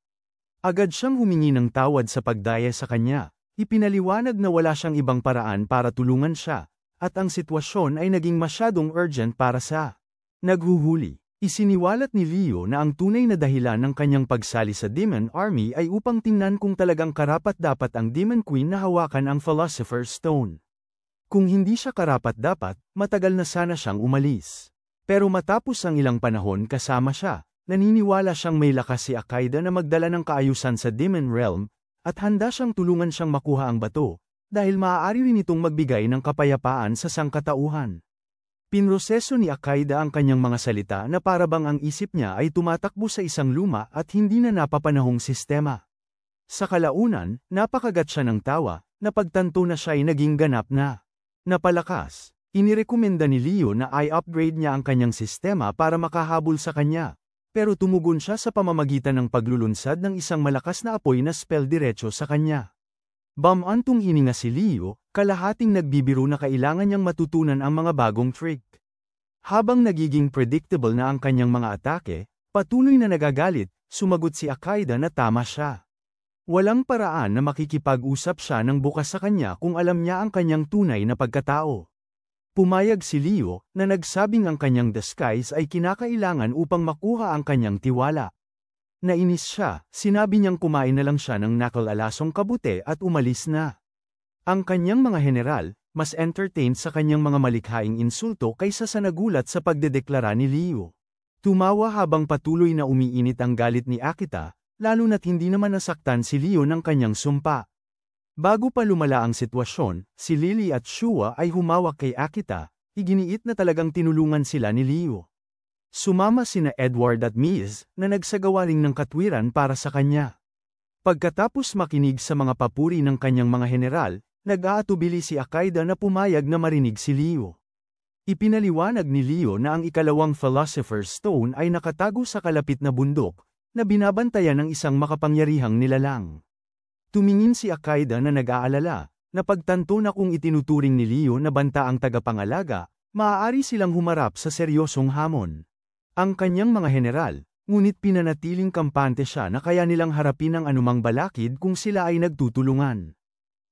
Agad siyang humingi ng tawad sa pagdaya sa kanya, ipinaliwanag na wala siyang ibang paraan para tulungan siya, at ang sitwasyon ay naging masyadong urgent para sa naghuhuli. Isiniwalat ni Leo na ang tunay na dahilan ng kanyang pagsali sa Demon Army ay upang tingnan kung talagang karapat-dapat ang Demon Queen na hawakan ang Philosopher's Stone. Kung hindi siya karapat-dapat, matagal na sana siyang umalis. Pero matapos ang ilang panahon kasama siya, naniniwala siyang may lakas si Akaida na magdala ng kaayusan sa Demon Realm, at handa siyang tulungan siyang makuha ang bato, dahil maaari rin itong magbigay ng kapayapaan sa sangkatauhan. Pinroseso ni Akaida ang kanyang mga salita na parabang ang isip niya ay tumatakbo sa isang luma at hindi na napapanahong sistema. Sa kalaunan, napakagat siya ng tawa, napagtanto na siya ay naging ganap na napalakas. Inirekomenda ni Leo na i-upgrade niya ang kanyang sistema para makahabol sa kanya, pero tumugon siya sa pamamagitan ng paglulunsad ng isang malakas na apoy na spell diretso sa kanya. Bamantong hininga si Leo, kalahating nagbibiro na kailangan niyang matutunan ang mga bagong trick. Habang nagiging predictable na ang kanyang mga atake, patuloy na nagagalit, sumagot si Akaida na tama siya. Walang paraan na makikipag-usap siya ng bukas sa kanya kung alam niya ang kanyang tunay na pagkatao. Pumayag si Leo, na nagsabing ang kanyang disguise ay kinakailangan upang makuha ang kanyang tiwala. Nainis siya, sinabi niyang kumain na lang siya ng nakal-alasong kabute at umalis na. Ang kanyang mga general, mas entertained sa kanyang mga malikhaing insulto kaysa sa nagulat sa pagdedeklara ni Leo. Tumawa habang patuloy na umiinit ang galit ni Akita, lalo na't hindi naman nasaktan si Leo ng kanyang sumpa. Bago pa lumala ang sitwasyon, si Lily at Shua ay humawak kay Akita, iginiit na talagang tinulungan sila ni Leo. Sumama sina Edward at Miz, na nagsagawa ring ng katwiran para sa kanya. Pagkatapos makinig sa mga papuri ng kanyang mga general, nag-aatubili si Akaida na pumayag na marinig si Leo. Ipinaliwanag ni Leo na ang ikalawang Philosopher's Stone ay nakatago sa kalapit na bundok, na binabantayan ng isang makapangyarihang nilalang. Tumingin si Akaida na nag-aalala, napagtanto na kung itinuturing ni Leo na banta ang tagapangalaga, maaari silang humarap sa seryosong hamon. Ang kanyang mga general, ngunit pinanatiling kampante siya na kaya nilang harapin ang anumang balakid kung sila ay nagtutulungan.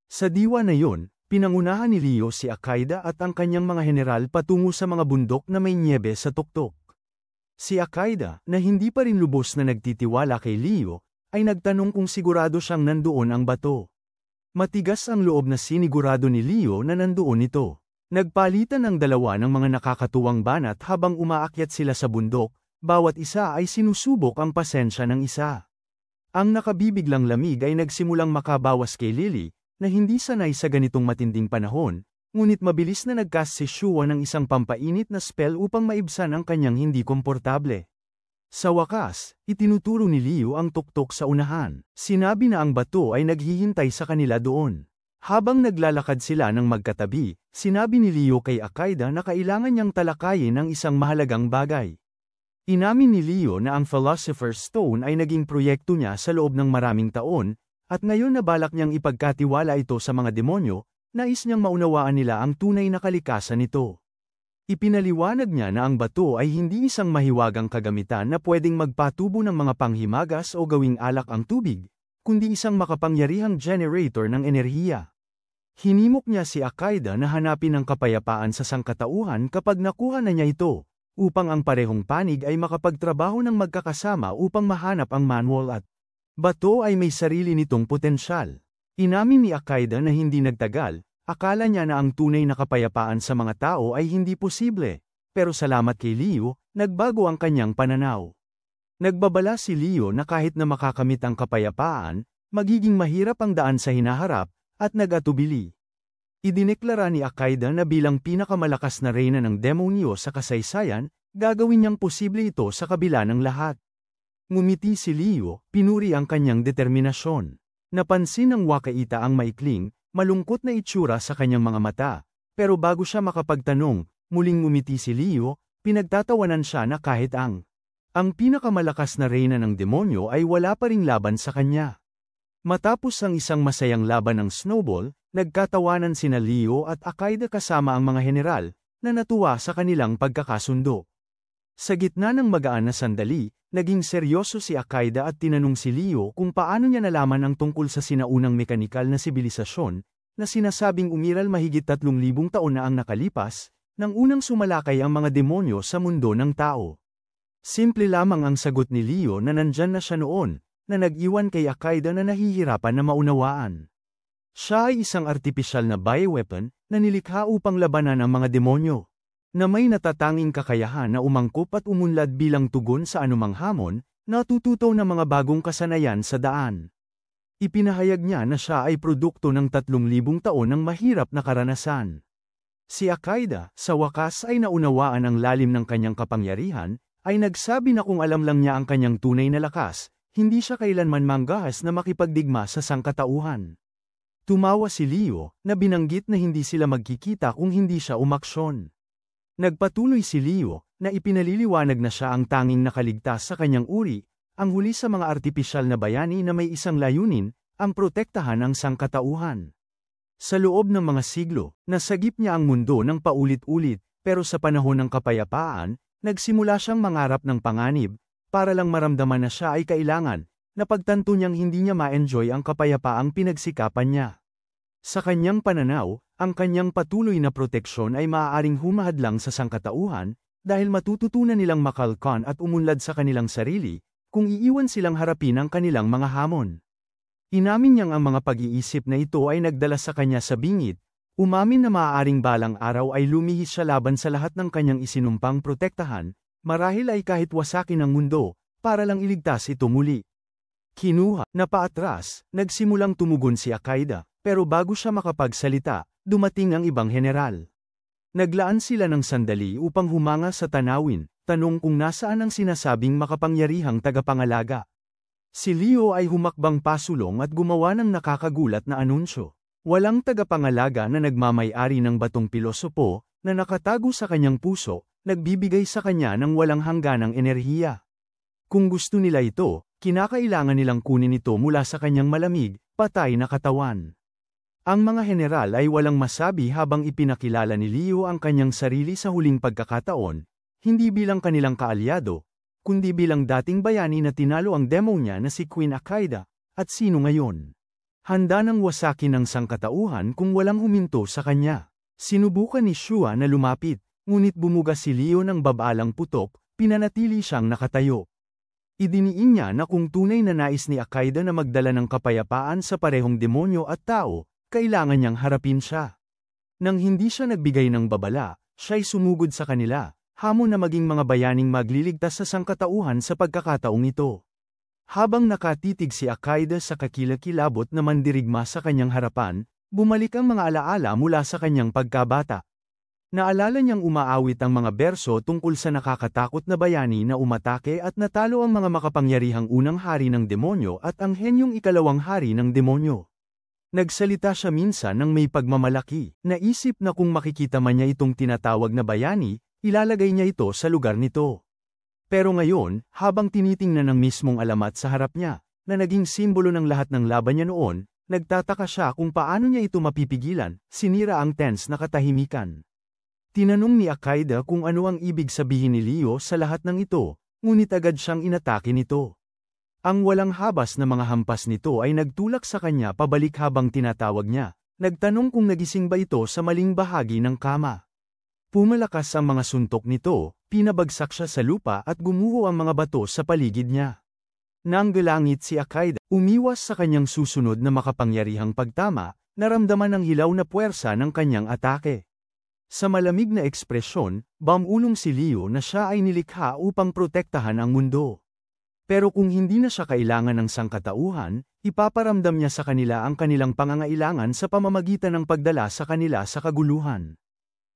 Sa diwa na yon, pinangunahan ni Leo si Akaida at ang kanyang mga general patungo sa mga bundok na may nyebe sa tuktok. Si Akaida, na hindi pa rin lubos na nagtitiwala kay Leo, ay nagtanong kung sigurado siyang nandoon ang bato. Matigas ang loob na sinigurado ni Leo na nandoon ito. Nagpalitan ang dalawa ng mga nakakatuwang banat habang umaakyat sila sa bundok, bawat isa ay sinusubok ang pasensya ng isa. Ang nakabibiglang lamig ay nagsimulang makabawas kay Lily, na hindi sanay sa ganitong matinding panahon, ngunit mabilis na nagcast si Shua ng isang pampainit na spell upang maibsan ang kanyang hindi komportable. Sa wakas, itinuturo ni Leo ang tuktok sa unahan. Sinabi na ang bato ay naghihintay sa kanila doon. Habang naglalakad sila ng magkatabi, sinabi ni Leo kay Akaida na kailangan niyang talakayin ang isang mahalagang bagay. Inamin ni Leo na ang Philosopher's Stone ay naging proyekto niya sa loob ng maraming taon, at ngayon na balak niyang ipagkatiwala ito sa mga demonyo, nais niyang maunawaan nila ang tunay na kalikasan nito. Ipinaliwanag niya na ang bato ay hindi isang mahiwagang kagamitan na pwedeng magpatubo ng mga panghimagas o gawing alak ang tubig, kundi isang makapangyarihang generator ng enerhiya. Hinimok niya si Akaida na hanapin ang kapayapaan sa sangkatauhan kapag nakuha na niya ito, upang ang parehong panig ay makapagtrabaho ng magkakasama upang mahanap ang manual at bato ay may sarili nitong potensyal. Inamin ni Akaida na hindi nagtagal, akala niya na ang tunay na kapayapaan sa mga tao ay hindi posible, pero salamat kay Leo, nagbago ang kanyang pananaw. Nagbabala si Leo na kahit na makakamit ang kapayapaan, magiging mahirap ang daan sa hinaharap, at nag-atubili. Idineklara ni Akaida na bilang pinakamalakas na reyna ng demonyo sa kasaysayan, gagawin niyang posible ito sa kabila ng lahat. Ngumiti si Leo, pinuri ang kanyang determinasyon. Napansin ng Wakaita ang maikling, malungkot na itsura sa kanyang mga mata, pero bago siya makapagtanong, muling ngumiti si Leo, pinagtatawanan siya na kahit ang pinakamalakas na reyna ng demonyo ay wala pa ring laban sa kanya. Matapos ang isang masayang laban ng snowball, nagkatawanan sina Leo at Akaida kasama ang mga general, na natuwa sa kanilang pagkakasundo. Sa gitna ng magaan na sandali, naging seryoso si Akaida at tinanong si Leo kung paano niya nalaman ang tungkol sa sinaunang mekanikal na sibilisasyon, na sinasabing umiral mahigit 3,000 taon na ang nakalipas, nang unang sumalakay ang mga demonyo sa mundo ng tao. Simple lamang ang sagot ni Leo na nandyan na siya noon, na nag-iwan kay Akaida na nahihirapan na maunawaan. Siya ay isang artipisyal na bioweapon na nilikha upang labanan ang mga demonyo, na may natatanging kakayahan na umangkop at umunlad bilang tugon sa anumang hamon, natututo ng mga bagong kasanayan sa daan. Ipinahayag niya na siya ay produkto ng 3,000 taon ng mahirap na karanasan. Si Akaida, sa wakas ay naunawaan ang lalim ng kanyang kapangyarihan, ay nagsabi na kung alam lang niya ang kanyang tunay na lakas, hindi siya kailanman manggahas na makipagdigma sa sangkatauhan. Tumawa si Leo, na binanggit na hindi sila magkikita kung hindi siya umaksyon. Nagpatuloy si Leo, na ipinaliliwanag na siya ang tanging nakaligtas sa kanyang uri, ang huli sa mga artipisyal na bayani na may isang layunin, ang protektahan ang sangkatauhan. Sa loob ng mga siglo, nasagip niya ang mundo ng paulit-ulit, pero sa panahon ng kapayapaan, nagsimula siyang mangarap ng panganib, para lang maramdaman na siya ay kailangan, na pagtanto niyang hindi niya ma-enjoy ang kapayapaang pinagsikapan niya. Sa kanyang pananaw, ang kanyang patuloy na proteksyon ay maaaring humahadlang sa sangkatauhan, dahil matututunan nilang makalkan at umunlad sa kanilang sarili, kung iiwan silang harapin ang kanilang mga hamon. Inamin niyang ang mga pag-iisip na ito ay nagdala sa kanya sa bingit, umamin na maaaring balang araw ay lumihis siya laban sa lahat ng kanyang isinumpang protektahan, marahil ay kahit wasakin ang mundo, para lang iligtas ito muli. Kinuha, na paatras, nagsimulang tumugon si Akaida, pero bago siya makapagsalita, dumating ang ibang general. Naglaan sila ng sandali upang humanga sa tanawin, tanong kung nasaan ang sinasabing makapangyarihang tagapangalaga. Si Leo ay humakbang pasulong at gumawa ng nakakagulat na anunsyo. Walang tagapangalaga na nagmamay-ari ng batong pilosopo, na nakatago sa kanyang puso, nagbibigay sa kanya ng walang hangganang enerhiya. Kung gusto nila ito, kinakailangan nilang kunin ito mula sa kanyang malamig, patay na katawan. Ang mga general ay walang masabi habang ipinakilala ni Leo ang kanyang sarili sa huling pagkakataon, hindi bilang kanilang kaalyado, kundi bilang dating bayani na tinalo ang demonya na si Queen Akaida, at sino ngayon. Handa nang wasakin ang sangkatauhan kung walang huminto sa kanya. Sinubukan ni Shua na lumapit, ngunit bumuga si Leo ng babalang putok, pinanatili siyang nakatayo. Idiniin niya na kung tunay na nais ni Akaida na magdala ng kapayapaan sa parehong demonyo at tao, kailangan niyang harapin siya. Nang hindi siya nagbigay ng babala, siya'y sumugod sa kanila, hamon na maging mga bayaning magliligtas sa sangkatauhan sa pagkakataong ito. Habang nakatitig si Akaida sa kakilakilabot na mandirigma sa kanyang harapan, bumalik ang mga alaala mula sa kanyang pagkabata. Naalala niyang umaawit ang mga berso tungkol sa nakakatakot na bayani na umatake at natalo ang mga makapangyarihang unang hari ng demonyo at ang henyong ikalawang hari ng demonyo. Nagsalita siya minsan ng may pagmamalaki, naisip na kung makikita man niya itong tinatawag na bayani, ilalagay niya ito sa lugar nito. Pero ngayon, habang tinitingnan ng mismong alamat sa harap niya, na naging simbolo ng lahat ng laban niya noon, nagtataka siya kung paano niya ito mapipigilan, sinira ang tense na katahimikan. Tinanong ni Akaida kung ano ang ibig sabihin ni Leo sa lahat ng ito, ngunit agad siyang inatake nito. Ang walang habas na mga hampas nito ay nagtulak sa kanya pabalik habang tinatawag niya, nagtanong kung nagising ba ito sa maling bahagi ng kama. Pumalakas ang mga suntok nito, pinabagsak siya sa lupa at gumuho ang mga bato sa paligid niya. Nanggalangit si Akaida, umiwas sa kanyang susunod na makapangyarihang pagtama, naramdaman ang hilaw na puwersa ng kanyang atake. Sa malamig na ekspresyon, bumulong si Leo na siya ay nilikha upang protektahan ang mundo. Pero kung hindi na siya kailangan ng sangkatauhan, ipaparamdam niya sa kanila ang kanilang pangangailangan sa pamamagitan ng pagdala sa kanila sa kaguluhan.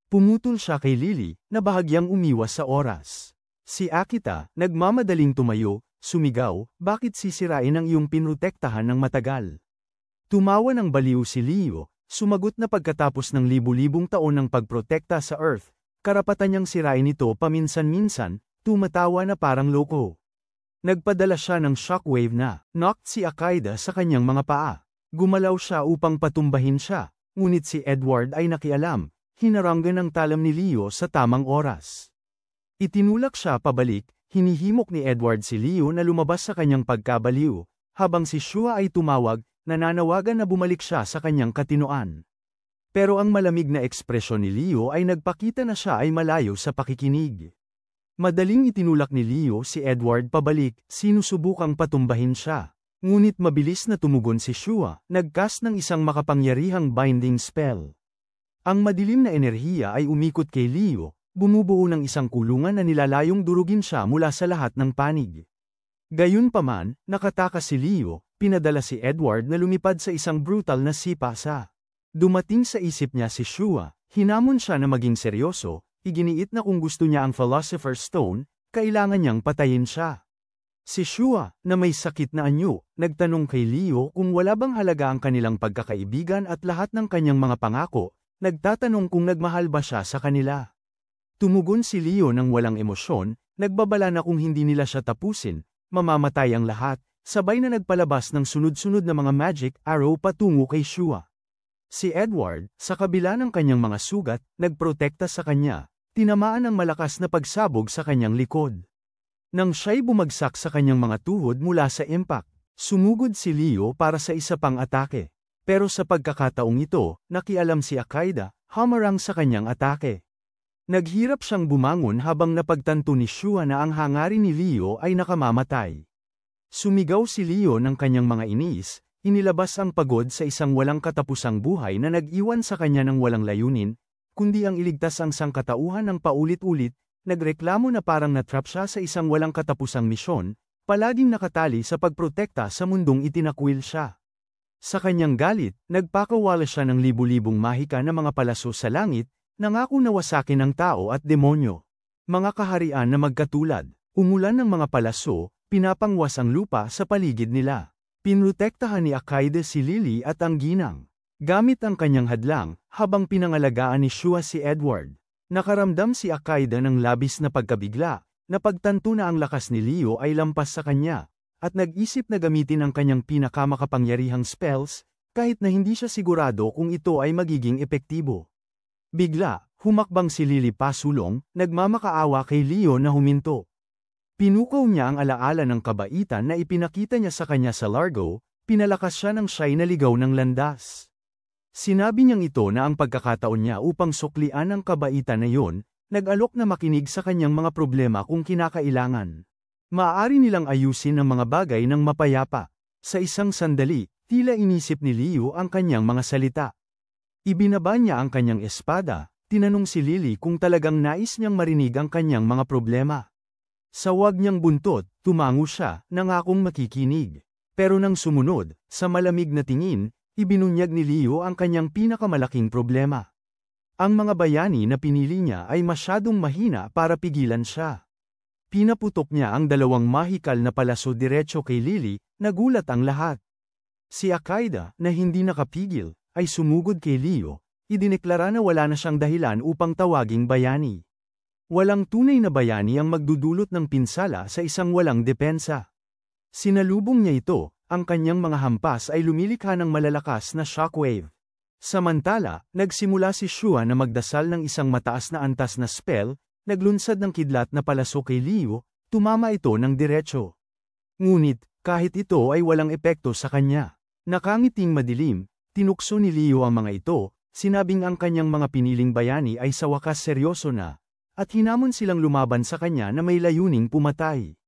Pumutol siya kay Lily, na bahagyang umiwas sa oras. Si Akita, nagmamadaling tumayo, sumigaw, bakit sisirain ang iyong pinrotektahan ng matagal? Tumawa ng baliw si Leo. Sumagot na pagkatapos ng libu-libong taon ng pagprotekta sa Earth, karapatan niyang sirain ito paminsan-minsan, tumatawa na parang loko. Nagpadala siya ng shockwave na knocked si Akaida sa kanyang mga paa. Gumalaw siya upang patumbahin siya, ngunit si Edward ay nakialam, hinaranggan ang talam ni Leo sa tamang oras. Itinulak siya pabalik, hinihimok ni Edward si Leo na lumabas sa kanyang pagkabaliw, habang si Shua ay tumawag, nananawagan na bumalik siya sa kanyang katinoan. Pero ang malamig na ekspresyon ni Leo ay nagpakita na siya ay malayo sa pakikinig. Madaling itinulak ni Leo si Edward pabalik, sinusubukang patumbahin siya. Ngunit mabilis na tumugon si Shua, nagcast ng isang makapangyarihang binding spell. Ang madilim na enerhiya ay umikot kay Leo, bumubuo ng isang kulungan na nilalayong durugin siya mula sa lahat ng panig. Gayunpaman, nakatakas si Leo, pinadala si Edward na lumipad sa isang brutal na sipasa. Dumating sa isip niya si Shua, hinamon siya na maging seryoso, iginiit na kung gusto niya ang Philosopher's Stone, kailangan niyang patayin siya. Si Shua, na may sakit na anyo, nagtanong kay Leo kung wala bang halaga ang kanilang pagkakaibigan at lahat ng kanyang mga pangako, nagtatanong kung nagmahal ba siya sa kanila. Tumugon si Leo ng walang emosyon, nagbabala na kung hindi nila siya tapusin, mamamatay ang lahat, sabay na nagpalabas ng sunod-sunod na mga magic arrow patungo kay Shua. Si Edward, sa kabila ng kanyang mga sugat, nagprotekta sa kanya, tinamaan ng malakas na pagsabog sa kanyang likod. Nang siya'y bumagsak sa kanyang mga tuhod mula sa impact, sumugod si Leo para sa isa pang atake. Pero sa pagkakataong ito, nakialam si Akaida, hamarang sa kanyang atake. Naghirap siyang bumangon habang napagtanto ni Shua na ang hangarin ni Leo ay nakamamatay. Sumigaw si Leo ng kanyang mga iniis, inilabas ang pagod sa isang walang katapusang buhay na nag-iwan sa kanya ng walang layunin, kundi ang iligtas ang sangkatauhan ng paulit-ulit, nagreklamo na parang natrap siya sa isang walang katapusang misyon, palaging nakatali sa pagprotekta sa mundong itinakwil siya. Sa kanyang galit, nagpakawala siya ng libu-libong mahika na mga palaso sa langit, nangako na wasakin ang tao at demonyo. Mga kaharian na magkatulad, umulan ng mga palaso, pinapangwas ang lupa sa paligid nila. Pinrotektahan ni Akaida si Lily at ang ginang. Gamit ang kanyang hadlang, habang pinangalagaan ni Shua si Edward. Nakaramdam si Akaida ng labis na pagkabigla, napagtanto na ang lakas ni Leo ay lampas sa kanya, at nag-isip na gamitin ang kanyang pinakamakapangyarihang spells, kahit na hindi siya sigurado kung ito ay magiging epektibo. Bigla, humakbang si Lily pasulong, nagmamakaawa kay Leo na huminto. Pinukaw niya ang alaala ng kabaitan na ipinakita niya sa kanya sa Largo, pinalakas siya ng siya'y naligaw ng landas. Sinabi niyang ito na ang pagkakataon niya upang suklian ang kabaitan na yon, nag-alok na makinig sa kanyang mga problema kung kinakailangan. Maaari nilang ayusin ang mga bagay ng mapayapa. Sa isang sandali, tila inisip ni Leo ang kanyang mga salita. Ibinaba niya ang kanyang espada, tinanong si Lily kung talagang nais niyang marinig ang kanyang mga problema. Sa wag niyang buntot, tumango siya, nangakong makikinig. Pero nang sumunod, sa malamig na tingin, ibinunyag ni Leo ang kanyang pinakamalaking problema. Ang mga bayani na pinili niya ay masyadong mahina para pigilan siya. Pinaputok niya ang dalawang mahikal na palaso diretso kay Lily, nagulat ang lahat. Si Akaida, na hindi nakapigil, ay sumugod kay Leo, idineklara na wala na siyang dahilan upang tawaging bayani. Walang tunay na bayani ang magdudulot ng pinsala sa isang walang depensa. Sinalubong niya ito, ang kanyang mga hampas ay lumilikha ng malalakas na shockwave. Samantala, nagsimula si Shua na magdasal ng isang mataas na antas na spell, naglunsad ng kidlat na palaso kay Leo, tumama ito ng diretso. Ngunit, kahit ito ay walang epekto sa kanya. Nakangiting madilim, tinukso ni Leo ang mga ito, sinabing ang kanyang mga piniling bayani ay sa wakas seryoso na, at hinamon silang lumaban sa kanya na may layuning pumatay.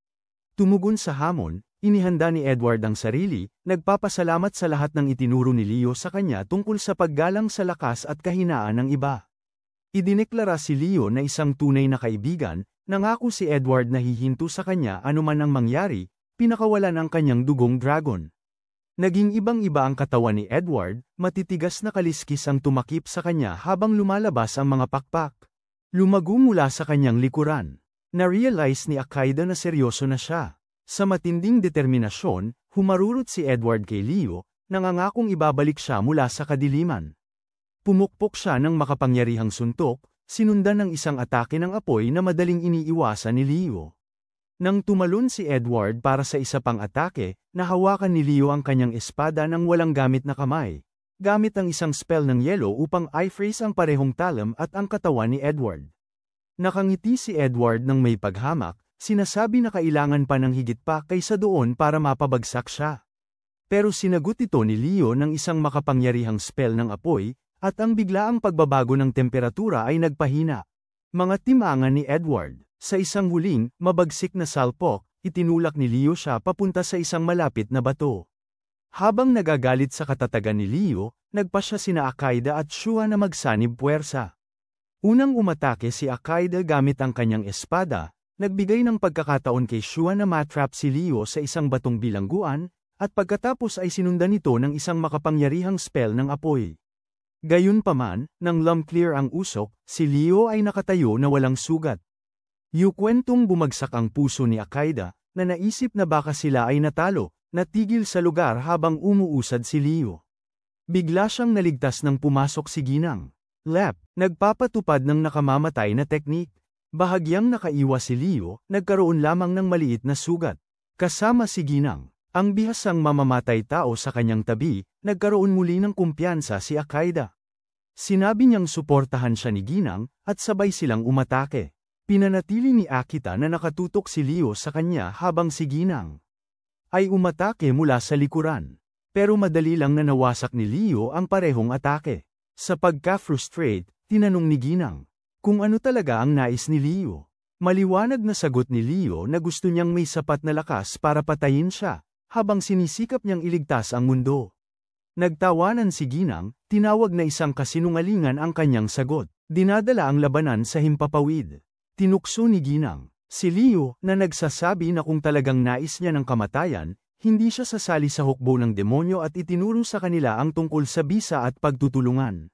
Tumugon sa hamon, inihanda ni Edward ang sarili, nagpapasalamat sa lahat ng itinuro ni Leo sa kanya tungkol sa paggalang sa lakas at kahinaan ng iba. Idineklara si Leo na isang tunay na kaibigan, nangako si Edward na hihinto sa kanya anuman ang mangyari, pinakawalan ang kanyang dugong dragon. Naging ibang-iba ang katawan ni Edward, matitigas na kaliskis ang tumakip sa kanya habang lumalabas ang mga pakpak. Lumago mula sa kanyang likuran. Na-realize ni Akaida na seryoso na siya. Sa matinding determinasyon, humarurot si Edward kay Leo, nangangakong ibabalik siya mula sa kadiliman. Pumukpok siya ng makapangyarihang suntok, sinundan ng isang atake ng apoy na madaling iniiwasan ni Leo. Nang tumalon si Edward para sa isa pang atake, nahawakan ni Leo ang kanyang espada nang walang gamit na kamay, gamit ang isang spell ng yelo upang i-freeze ang parehong talam at ang katawan ni Edward. Nakangiti si Edward nang may paghamak, sinasabi na kailangan pa ng higit pa kaysa doon para mapabagsak siya. Pero sinagot ito ni Leo ng isang makapangyarihang spell ng apoy, at ang biglaang pagbabago ng temperatura ay nagpahina. Mga timangan ni Edward, sa isang huling, mabagsik na salpok, itinulak ni Leo siya papunta sa isang malapit na bato. Habang nagagalit sa katatagan ni Leo, nagpasya sina Akaida at Shua na magsanib puwersa. Unang umatake si Akaida gamit ang kanyang espada, nagbigay ng pagkakataon kay Shua na matrap si Leo sa isang batong bilangguan, at pagkatapos ay sinundan ito ng isang makapangyarihang spell ng apoy. Gayunpaman, nang lump-clear ang usok, si Leo ay nakatayo na walang sugat. Yukwentong bumagsak ang puso ni Akaida, na naisip na baka sila ay natalo, natigil sa lugar habang umuusad si Leo. Bigla siyang naligtas nang pumasok si Ginang. Nagpapatupad ng nakamamatay na teknik. Bahagyang nakaiwas si Leo, nagkaroon lamang ng maliit na sugat. Kasama si Ginang, ang bihasang mamamatay tao sa kanyang tabi, nagkaroon muli ng kumpiyansa si Akaida. Sinabi niyang suportahan siya ni Ginang, at sabay silang umatake. Pinanatili ni Akita na nakatutok si Leo sa kanya habang si Ginang ay umatake mula sa likuran. Pero madali lang na nawasak ni Leo ang parehong atake. Sa pagka-frustrate, tinanong ni Ginang kung ano talaga ang nais ni Leo. Maliwanag na sagot ni Leo na gusto niyang may sapat na lakas para patayin siya, habang sinisikap niyang iligtas ang mundo. Nagtawanan si Ginang, tinawag na isang kasinungalingan ang kanyang sagot. Dinadala ang labanan sa himpapawid. Tinukso ni Ginang si Leo na nagsasabi na kung talagang nais niya ng kamatayan, hindi siya sasali sa hukbo ng demonyo at itinuro sa kanila ang tungkol sa bisa at pagtutulungan.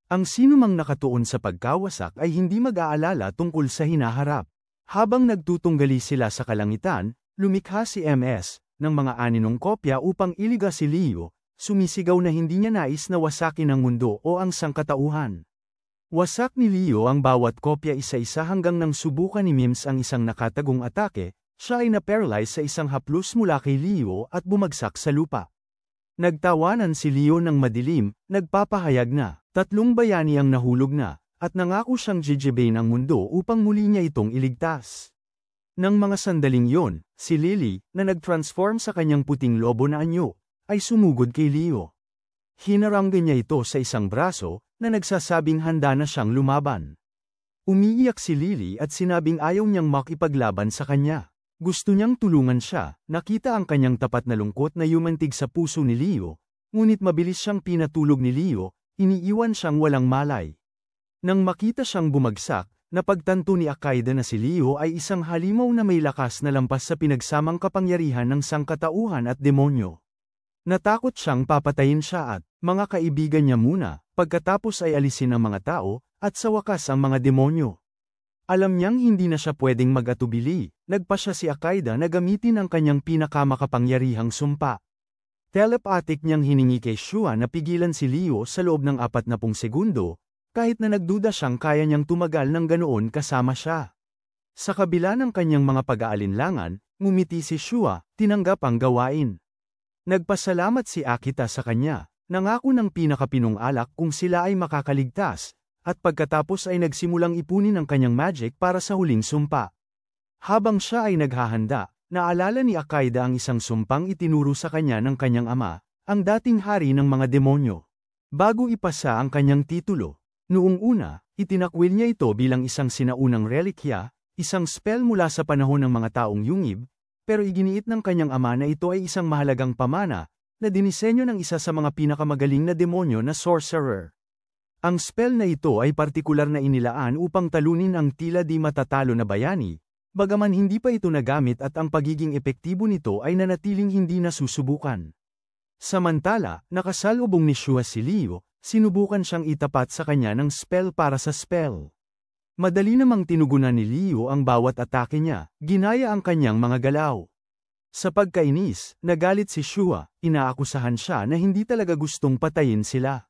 Ang sinumang nakatuon sa pagkawasak ay hindi mag-aalala tungkol sa hinaharap. Habang nagtutunggali sila sa kalangitan, lumikha si MS ng mga aninong kopya upang iliga si Leo, sumisigaw na hindi niya nais na wasakin ang mundo o ang sangkatauhan. Wasak ni Leo ang bawat kopya isa-isa hanggang nang subukan ni Mims ang isang nakatagong atake, siya ay na-paralyze sa isang haplos mula kay Leo at bumagsak sa lupa. Nagtawanan si Leo ng madilim, nagpapahayag na 3 bayani ang nahulog na, at nangako siyang jijibain ang mundo upang muli niya itong iligtas. Nang mga sandaling yon, si Lily, na nag-transform sa kanyang puting lobo na anyo, ay sumugod kay Leo. Hinaranggan niya ito sa isang braso, na nagsasabing handa na siyang lumaban. Umiiyak si Lily at sinabing ayaw niyang makipaglaban sa kanya. Gusto niyang tulungan siya, nakita ang kanyang tapat na lungkot na yumantig sa puso ni Leo, ngunit mabilis siyang pinatulog ni Leo, iniiwan siyang walang malay. Nang makita siyang bumagsak, napagtanto ni Akida na si Leo ay isang halimaw na may lakas na lampas sa pinagsamang kapangyarihan ng sangkatauhan at demonyo. Natakot siyang papatayin siya at, mga kaibigan niya muna, pagkatapos ay alisin ang mga tao, at sa wakas ang mga demonyo. Alam niyang hindi na siya pwedeng mag-atubili, nagpa siya si Akida na gamitin ang kanyang pinakamakapangyarihang sumpa. Telepathic niyang hiningi kay Shua na pigilan si Leo sa loob ng 40 segundo, kahit na nagduda siyang kaya niyang tumagal ng ganoon kasama siya. Sa kabila ng kanyang mga pag-aalinlangan, ngumiti si Shua, tinanggap ang gawain. Nagpasalamat si Akita sa kanya, nangako ng pinakapinong-alak kung sila ay makakaligtas, at pagkatapos ay nagsimulang ipunin ang kanyang magic para sa huling sumpa. Habang siya ay naghahanda, naalala ni Akida ang isang sumpang itinuro sa kanya ng kanyang ama, ang dating hari ng mga demonyo. Bago ipasa ang kanyang titulo, noong una, itinakwil niya ito bilang isang sinaunang relikya, isang spell mula sa panahon ng mga taong yungib, pero iginiit ng kanyang ama na ito ay isang mahalagang pamana, na dinisenyo ng isa sa mga pinakamagaling na demonyo na sorcerer. Ang spell na ito ay partikular na inilaan upang talunin ang tila di matatalo na bayani, bagaman hindi pa ito nagamit at ang pagiging epektibo nito ay nanatiling hindi nasusubukan. Samantala, nakasalubong ni Shua si Leo, sinubukan siyang itapat sa kanya ng spell para sa spell. Madali namang tinugunan ni Leo ang bawat atake niya, ginaya ang kanyang mga galaw. Sa pagkainis, nagalit si Shua, inaakusahan siya na hindi talaga gustong patayin sila.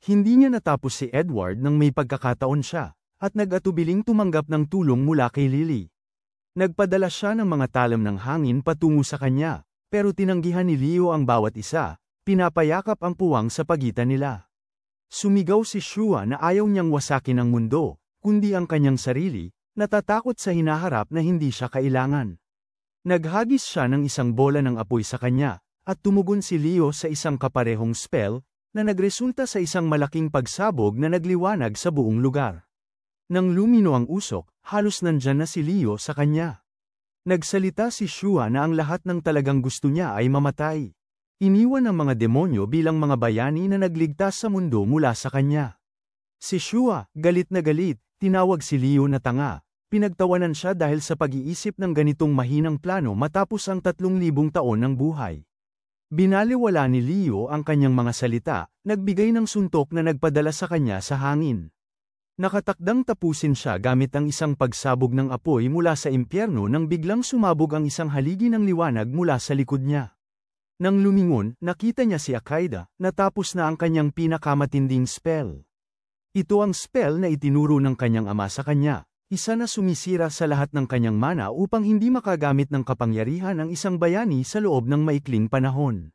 Hindi niya natapos si Edward nang may pagkakataon siya, at nag-atubiling tumanggap ng tulong mula kay Lily. Nagpadala siya ng mga talam ng hangin patungo sa kanya, pero tinanggihan ni Leo ang bawat isa, pinapayakap ang puwang sa pagitan nila. Sumigaw si Shua na ayaw niyang wasakin ang mundo, kundi ang kanyang sarili, natatakot sa hinaharap na hindi siya kailangan. Naghagis siya ng isang bola ng apoy sa kanya, at tumugon si Leo sa isang kaparehong spell, na nagresulta sa isang malaking pagsabog na nagliwanag sa buong lugar. Nang lumino ang usok, halos nandyan na si Leo sa kanya. Nagsalita si Shua na ang lahat ng talagang gusto niya ay mamatay. Iniwan ang mga demonyo bilang mga bayani na nagligtas sa mundo mula sa kanya. Si Shua, galit na galit, tinawag si Leo na tanga. Pinagtawanan siya dahil sa pag-iisip ng ganitong mahinang plano matapos ang 3,000 taon ng buhay. Binaliwala ni Leo ang kanyang mga salita, nagbigay ng suntok na nagpadala sa kanya sa hangin. Nakatakdang tapusin siya gamit ang isang pagsabog ng apoy mula sa impyerno nang biglang sumabog ang isang haligi ng liwanag mula sa likod niya. Nang lumingon, nakita niya si Akida, natapos na ang kanyang pinakamatinding spell. Ito ang spell na itinuro ng kanyang ama sa kanya, isa na sumisira sa lahat ng kanyang mana upang hindi makagamit ng kapangyarihan ang isang bayani sa loob ng maikling panahon.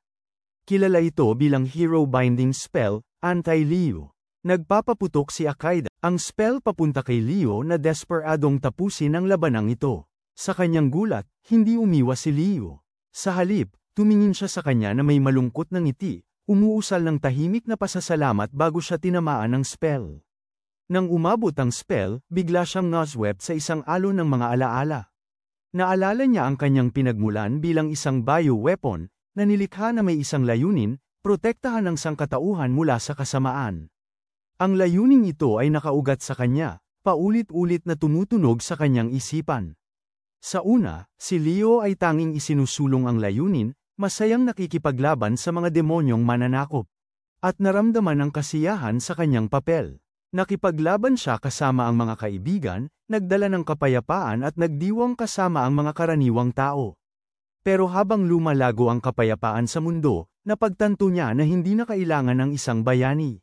Kilala ito bilang Hero Binding Spell, Anti-Leo. Nagpapaputok si Akida, ang spell papunta kay Leo na desperadong tapusin ang labanang ito. Sa kanyang gulat, hindi umiwas si Leo. Sa halip, tumingin siya sa kanya na may malungkot na ngiti, umuusal ng tahimik na pasasalamat bago siya tinamaan ng spell. Nang umabot ang spell, bigla siyang naswept sa isang alon ng mga alaala. Naalala niya ang kanyang pinagmulan bilang isang bio-weapon, na nilikha na may isang layunin, protektahan ang sangkatauhan mula sa kasamaan. Ang layuning ito ay nakaugat sa kanya, paulit-ulit na tumutunog sa kanyang isipan. Sa una, si Leo ay tanging isinusulong ang layunin, masayang nakikipaglaban sa mga demonyong mananakop. At naramdaman ang kasiyahan sa kanyang papel. Nakipaglaban siya kasama ang mga kaibigan, nagdala ng kapayapaan at nagdiwang kasama ang mga karaniwang tao. Pero habang lumalago ang kapayapaan sa mundo, napagtanto niya na hindi na kailangan ng isang bayani.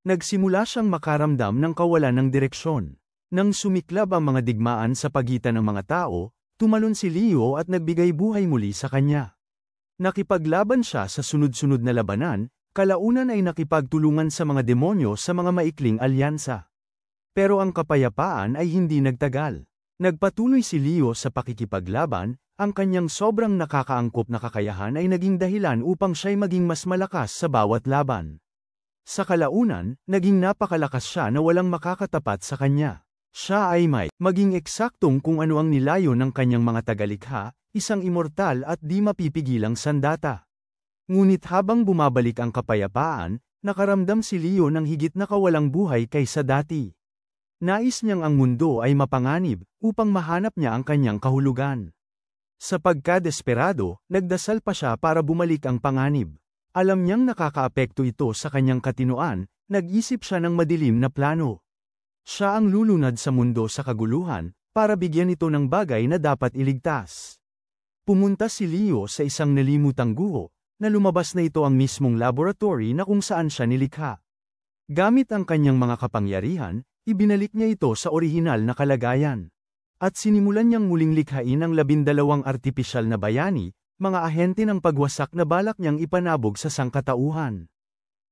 Nagsimula siyang makaramdam ng kawalan ng direksyon. Nang sumiklab ang mga digmaan sa pagitan ng mga tao, tumalon si Leo at nagbigay buhay muli sa kanya. Nakipaglaban siya sa sunod-sunod na labanan, kalaunan ay nakipagtulungan sa mga demonyo sa mga maikling alyansa. Pero ang kapayapaan ay hindi nagtagal. Nagpatuloy si Leo sa pakikipaglaban, ang kanyang sobrang nakakaangkop na kakayahan ay naging dahilan upang siya'y maging mas malakas sa bawat laban. Sa kalaunan, naging napakalakas siya na walang makakatapat sa kanya. Siya ay may maging eksaktong kung ano ang nilayo ng kanyang mga tagalikha, isang immortal at di mapipigilang sandata. Ngunit habang bumabalik ang kapayapaan, nakaramdam si Leo ng higit na kawalang buhay kaysa dati. Nais niyang ang mundo ay mapanganib, upang mahanap niya ang kanyang kahulugan. Sa pagkadesperado, nagdasal pa siya para bumalik ang panganib. Alam niyang nakakaapekto ito sa kanyang katinoan, nag-isip siya ng madilim na plano. Siya ang lulunad sa mundo sa kaguluhan, para bigyan ito ng bagay na dapat iligtas. Pumunta si Leo sa isang nalimutang guho, na lumabas na ito ang mismong laboratory na kung saan siya nilikha. Gamit ang kanyang mga kapangyarihan, ibinalik niya ito sa orihinal na kalagayan. At sinimulan niyang muling likhain ang 12 artipisyal na bayani, mga ahente ng pagwasak na balak niyang ipanabog sa sangkatauhan.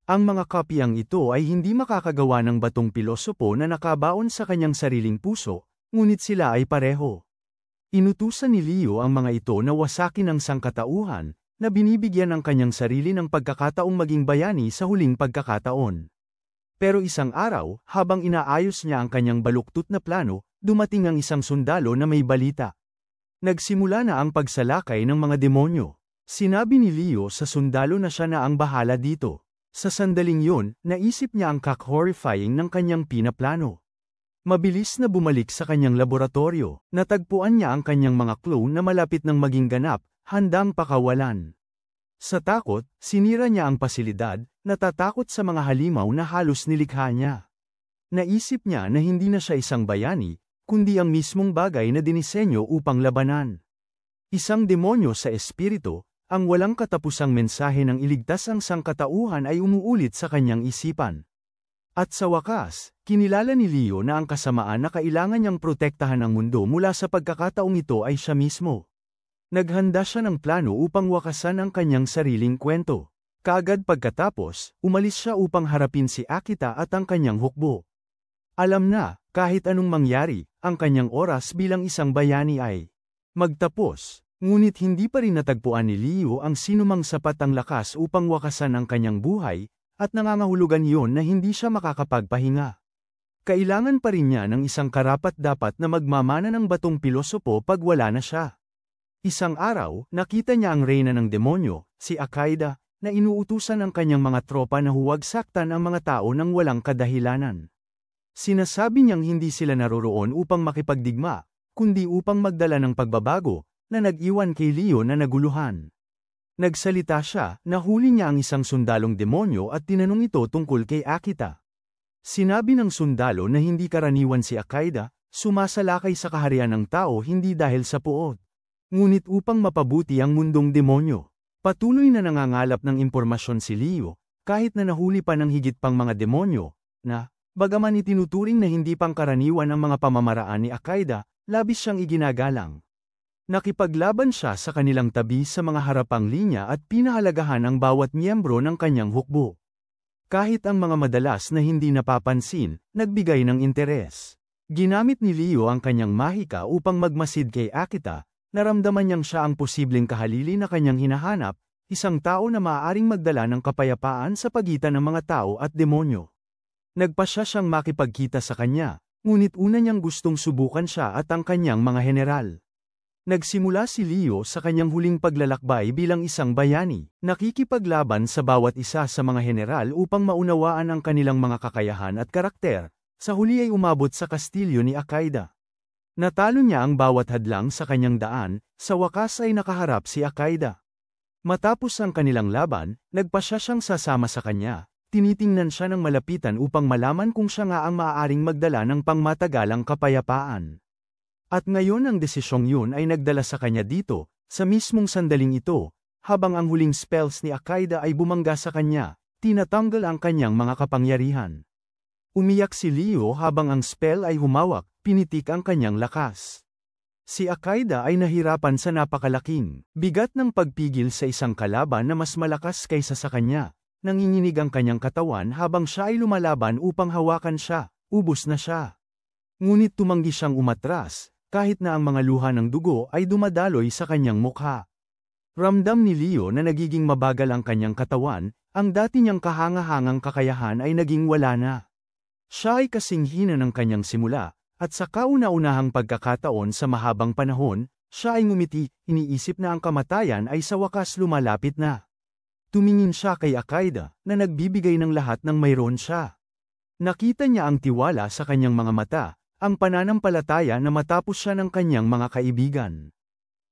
Ang mga kopyang ito ay hindi makakagawa ng batong pilosopo na nakabaon sa kanyang sariling puso, ngunit sila ay pareho. Inutusan ni Leo ang mga ito na wasakin ang sangkatauhan, na binibigyan ng kanyang sarili ng pagkakataong maging bayani sa huling pagkakataon. Pero isang araw, habang inaayos niya ang kanyang baluktot na plano, dumating ang isang sundalo na may balita. Nagsimula na ang pagsalakay ng mga demonyo. Sinabi ni Leo sa sundalo na siya na ang bahala dito. Sa sandaling yun, naisip niya ang horrifying ng kanyang pinaplano. Mabilis na bumalik sa kanyang laboratorio, natagpuan niya ang kanyang mga clone na malapit ng maging ganap, handang pakawalan. Sa takot, sinira niya ang pasilidad, natatakot sa mga halimaw na halos nilikha niya. Naisip niya na hindi na siya isang bayani, kundi ang mismong bagay na dinisenyo upang labanan. Isang demonyo sa espiritu, ang walang katapusang mensahe ng iligtas ang sangkatauhan ay umuulit sa kanyang isipan. At sa wakas, kinilala ni Leo na ang kasamaan na kailangan niyang protektahan ang mundo mula sa pagkakataong ito ay siya mismo. Naghanda siya ng plano upang wakasan ang kanyang sariling kwento. Kaagad pagkatapos, umalis siya upang harapin si Akita at ang kanyang hukbo. Alam na, kahit anong mangyari, ang kanyang oras bilang isang bayani ay magtapos. Ngunit hindi pa rin natagpuan ni Leo ang sinumang sapat ang lakas upang wakasan ang kanyang buhay, at nangangahulugan iyon na hindi siya makakapagpahinga. Kailangan pa rin niya ng isang karapat-dapat na magmamana ng batong pilosopo pag wala na siya. Isang araw, nakita niya ang reyna ng demonyo, si Akaida, na inuutusan ang kanyang mga tropa na huwag saktan ang mga tao nang walang kadahilanan. Sinasabi niyang hindi sila naroroon upang makipagdigma, kundi upang magdala ng pagbabago, na nag-iwan kay Leo na naguluhan. Nagsalita siya, nahuli niya ang isang sundalong demonyo at tinanong ito tungkol kay Akita. Sinabi ng sundalo na hindi karaniwan si Akaida, sumasalakay sa kaharian ng tao hindi dahil sa puot, ngunit upang mapabuti ang mundong demonyo. Patuloy na nangangalap ng impormasyon si Leo, kahit na nahuli pa ng higit pang mga demonyo, na, bagaman itinuturing na hindi pangkaraniwan ang mga pamamaraan ni Akaida, labis siyang iginagalang. Nakipaglaban siya sa kanilang tabi sa mga harapang linya at pinahalagahan ang bawat miyembro ng kanyang hukbo. Kahit ang mga madalas na hindi napapansin, nagbigay ng interes. Ginamit ni Leo ang kanyang mahika upang magmasid kay Akita, naramdaman niyang siya ang posibleng kahalili na kanyang hinahanap, isang tao na maaaring magdala ng kapayapaan sa pagitan ng mga tao at demonyo. Nagpasya siyang makipagkita sa kanya, ngunit una niyang gustong subukan siya at ang kanyang mga general. Nagsimula si Leo sa kanyang huling paglalakbay bilang isang bayani, nakikipaglaban sa bawat isa sa mga general upang maunawaan ang kanilang mga kakayahan at karakter, sa huli ay umabot sa kastilyo ni Akaida. Natalo niya ang bawat hadlang sa kanyang daan, sa wakas ay nakaharap si Akaida. Matapos ang kanilang laban, nagpasya siyang sasama sa kanya, tinitingnan siya ng malapitan upang malaman kung siya nga ang maaaring magdala ng pangmatagalang kapayapaan. At ngayon ang desisyong yun ay nagdala sa kanya dito, sa mismong sandaling ito, habang ang huling spells ni Akaida ay bumangga sa kanya, tinatanggal ang kanyang mga kapangyarihan. Umiyak si Leo habang ang spell ay humawak, pinitik ang kanyang lakas. Si Akaida ay nahirapan sa napakalaking bigat ng pagpigil sa isang kalaban na mas malakas kaysa sa kanya, nanginginig ang kanyang katawan habang siya ay lumalaban upang hawakan siya, ubos na siya. Ngunit tumanggi siyang umatras, kahit na ang mga luha ng dugo ay dumadaloy sa kanyang mukha. Ramdam ni Leo na nagiging mabagal ang kanyang katawan, ang dati niyang kahanga-hangang kakayahan ay naging wala na. Siya ay kasing hina ng kanyang simula, at sa kauna-unahang pagkakataon sa mahabang panahon, Siya ay ngumiti, iniisip na ang kamatayan ay sa wakas lumalapit na. Tumingin siya kay Akaida, na nagbibigay ng lahat ng mayroon siya. Nakita niya ang tiwala sa kanyang mga mata, ang pananampalataya na matapos siya ng kanyang mga kaibigan.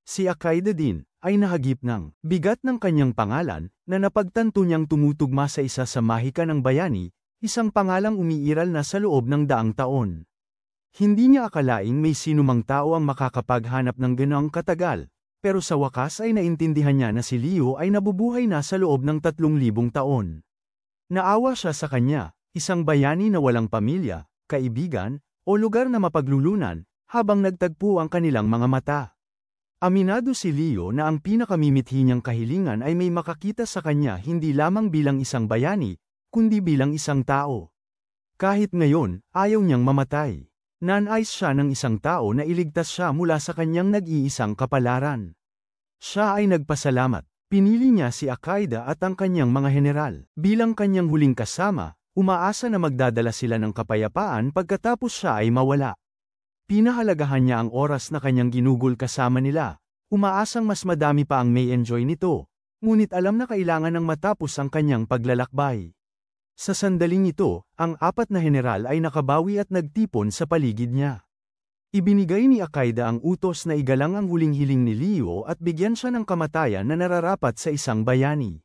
Si Akaida din, ay nahagip ng bigat ng kanyang pangalan, na napagtanto niyang tumutugma sa isa sa mahika ng bayani, isang pangalang umiiral na sa loob ng daang taon. Hindi niya akalaing may sinumang tao ang makakapaghanap ng ganoong katagal, pero sa wakas ay naintindihan niya na si Leo ay nabubuhay na sa loob ng 3,000 taon. Naawa siya sa kanya, isang bayani na walang pamilya, kaibigan, o lugar na mapaglulunan, habang nagtagpo ang kanilang mga mata. Aminado si Leo na ang pinakamimithi niyang kahilingan ay may makakita sa kanya hindi lamang bilang isang bayani, kundi bilang isang tao. Kahit ngayon, ayaw niyang mamatay. Nanais siya ng isang tao na iligtas siya mula sa kanyang nag-iisang kapalaran. Siya ay nagpasalamat. Pinili niya si Akaida at ang kanyang mga general. Bilang kanyang huling kasama, umaasa na magdadala sila ng kapayapaan pagkatapos siya ay mawala. Pinahalagahan niya ang oras na kanyang ginugol kasama nila. Umaasang mas madami pa ang may enjoy nito. Ngunit alam na kailangan ng matapos ang kanyang paglalakbay. Sa sandaling ito, ang 4 na general ay nakabawi at nagtipon sa paligid niya. Ibinigay ni Akaida ang utos na igalang ang huling hiling ni Leo at bigyan siya ng kamatayan na nararapat sa isang bayani.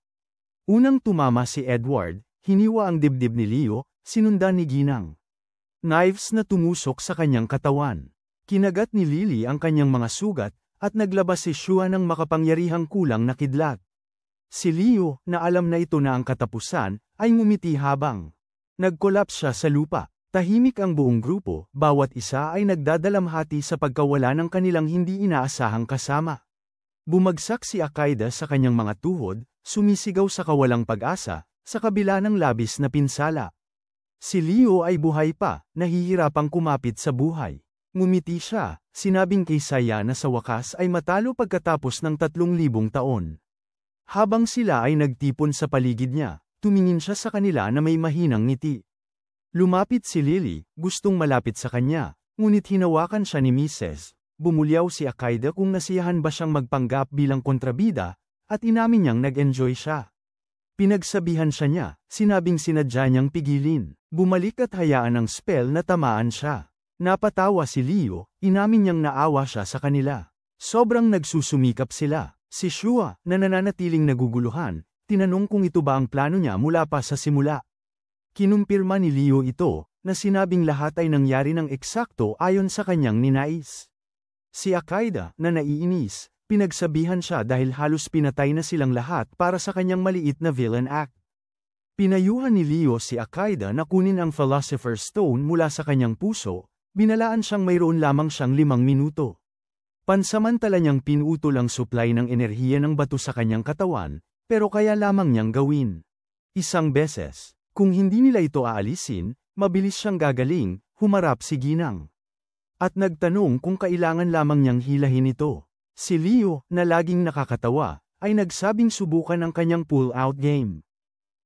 Unang tumama si Edward, hiniwa ang dibdib ni Leo, sinundan ni Ginang. Knives na tumusok sa kanyang katawan. Kinagat ni Lily ang kanyang mga sugat, at naglabas si Shua ng makapangyarihang kulang na kidlat. Si Leo, na alam na ito na ang katapusan, ay ngumiti habang nag-collapse siya sa lupa. Tahimik ang buong grupo, bawat isa ay nagdadalamhati sa pagkawala ng kanilang hindi inaasahang kasama. Bumagsak si Akaida sa kanyang mga tuhod, sumisigaw sa kawalang pag-asa, sa kabila ng labis na pinsala. Si Leo ay buhay pa, nahihirapang kumapit sa buhay. Ngumiti siya, sinabing kay Saya na sa wakas ay matalo pagkatapos ng 3,000 taon. Habang sila ay nagtipon sa paligid niya, tumingin siya sa kanila na may mahinang ngiti. Lumapit si Lily, gustong malapit sa kanya, ngunit hinawakan siya ni Mrs. Bumulyaw si Akaida kung nasiyahan ba siyang magpanggap bilang kontrabida, at inamin niyang nag-enjoy siya. Pinagsabihan siya niya, sinabing sinadya niyang pigilin. Bumalik at hayaan ang spell na tamaan siya. Napatawa si Leo, inamin niyang naawa siya sa kanila. Sobrang nagsusumikap sila. Si Shua, na nananatiling naguguluhan, tinanong kung ito ba ang plano niya mula pa sa simula. Kinumpirma ni Leo ito, na sinabing lahat ay nangyari ng eksakto ayon sa kanyang ninais. Si Akaida, na naiinis, pinagsabihan siya dahil halos pinatay na silang lahat para sa kanyang maliit na villain act. Pinayuhan ni Leo si Akaida na kunin ang Philosopher's Stone mula sa kanyang puso, binalaan siyang mayroon lamang siyang 5 minuto. Pansamantala niyang pinutol ang supply ng enerhiya ng bato sa kanyang katawan, pero kaya lamang niyang gawin. Isang beses, kung hindi nila ito aalisin, mabilis siyang gagaling, humarap si Ginang. At nagtanong kung kailangan lamang niyang hilahin ito. Si Leo, na laging nakakatawa, ay nagsabing subukan ang kanyang pull-out game.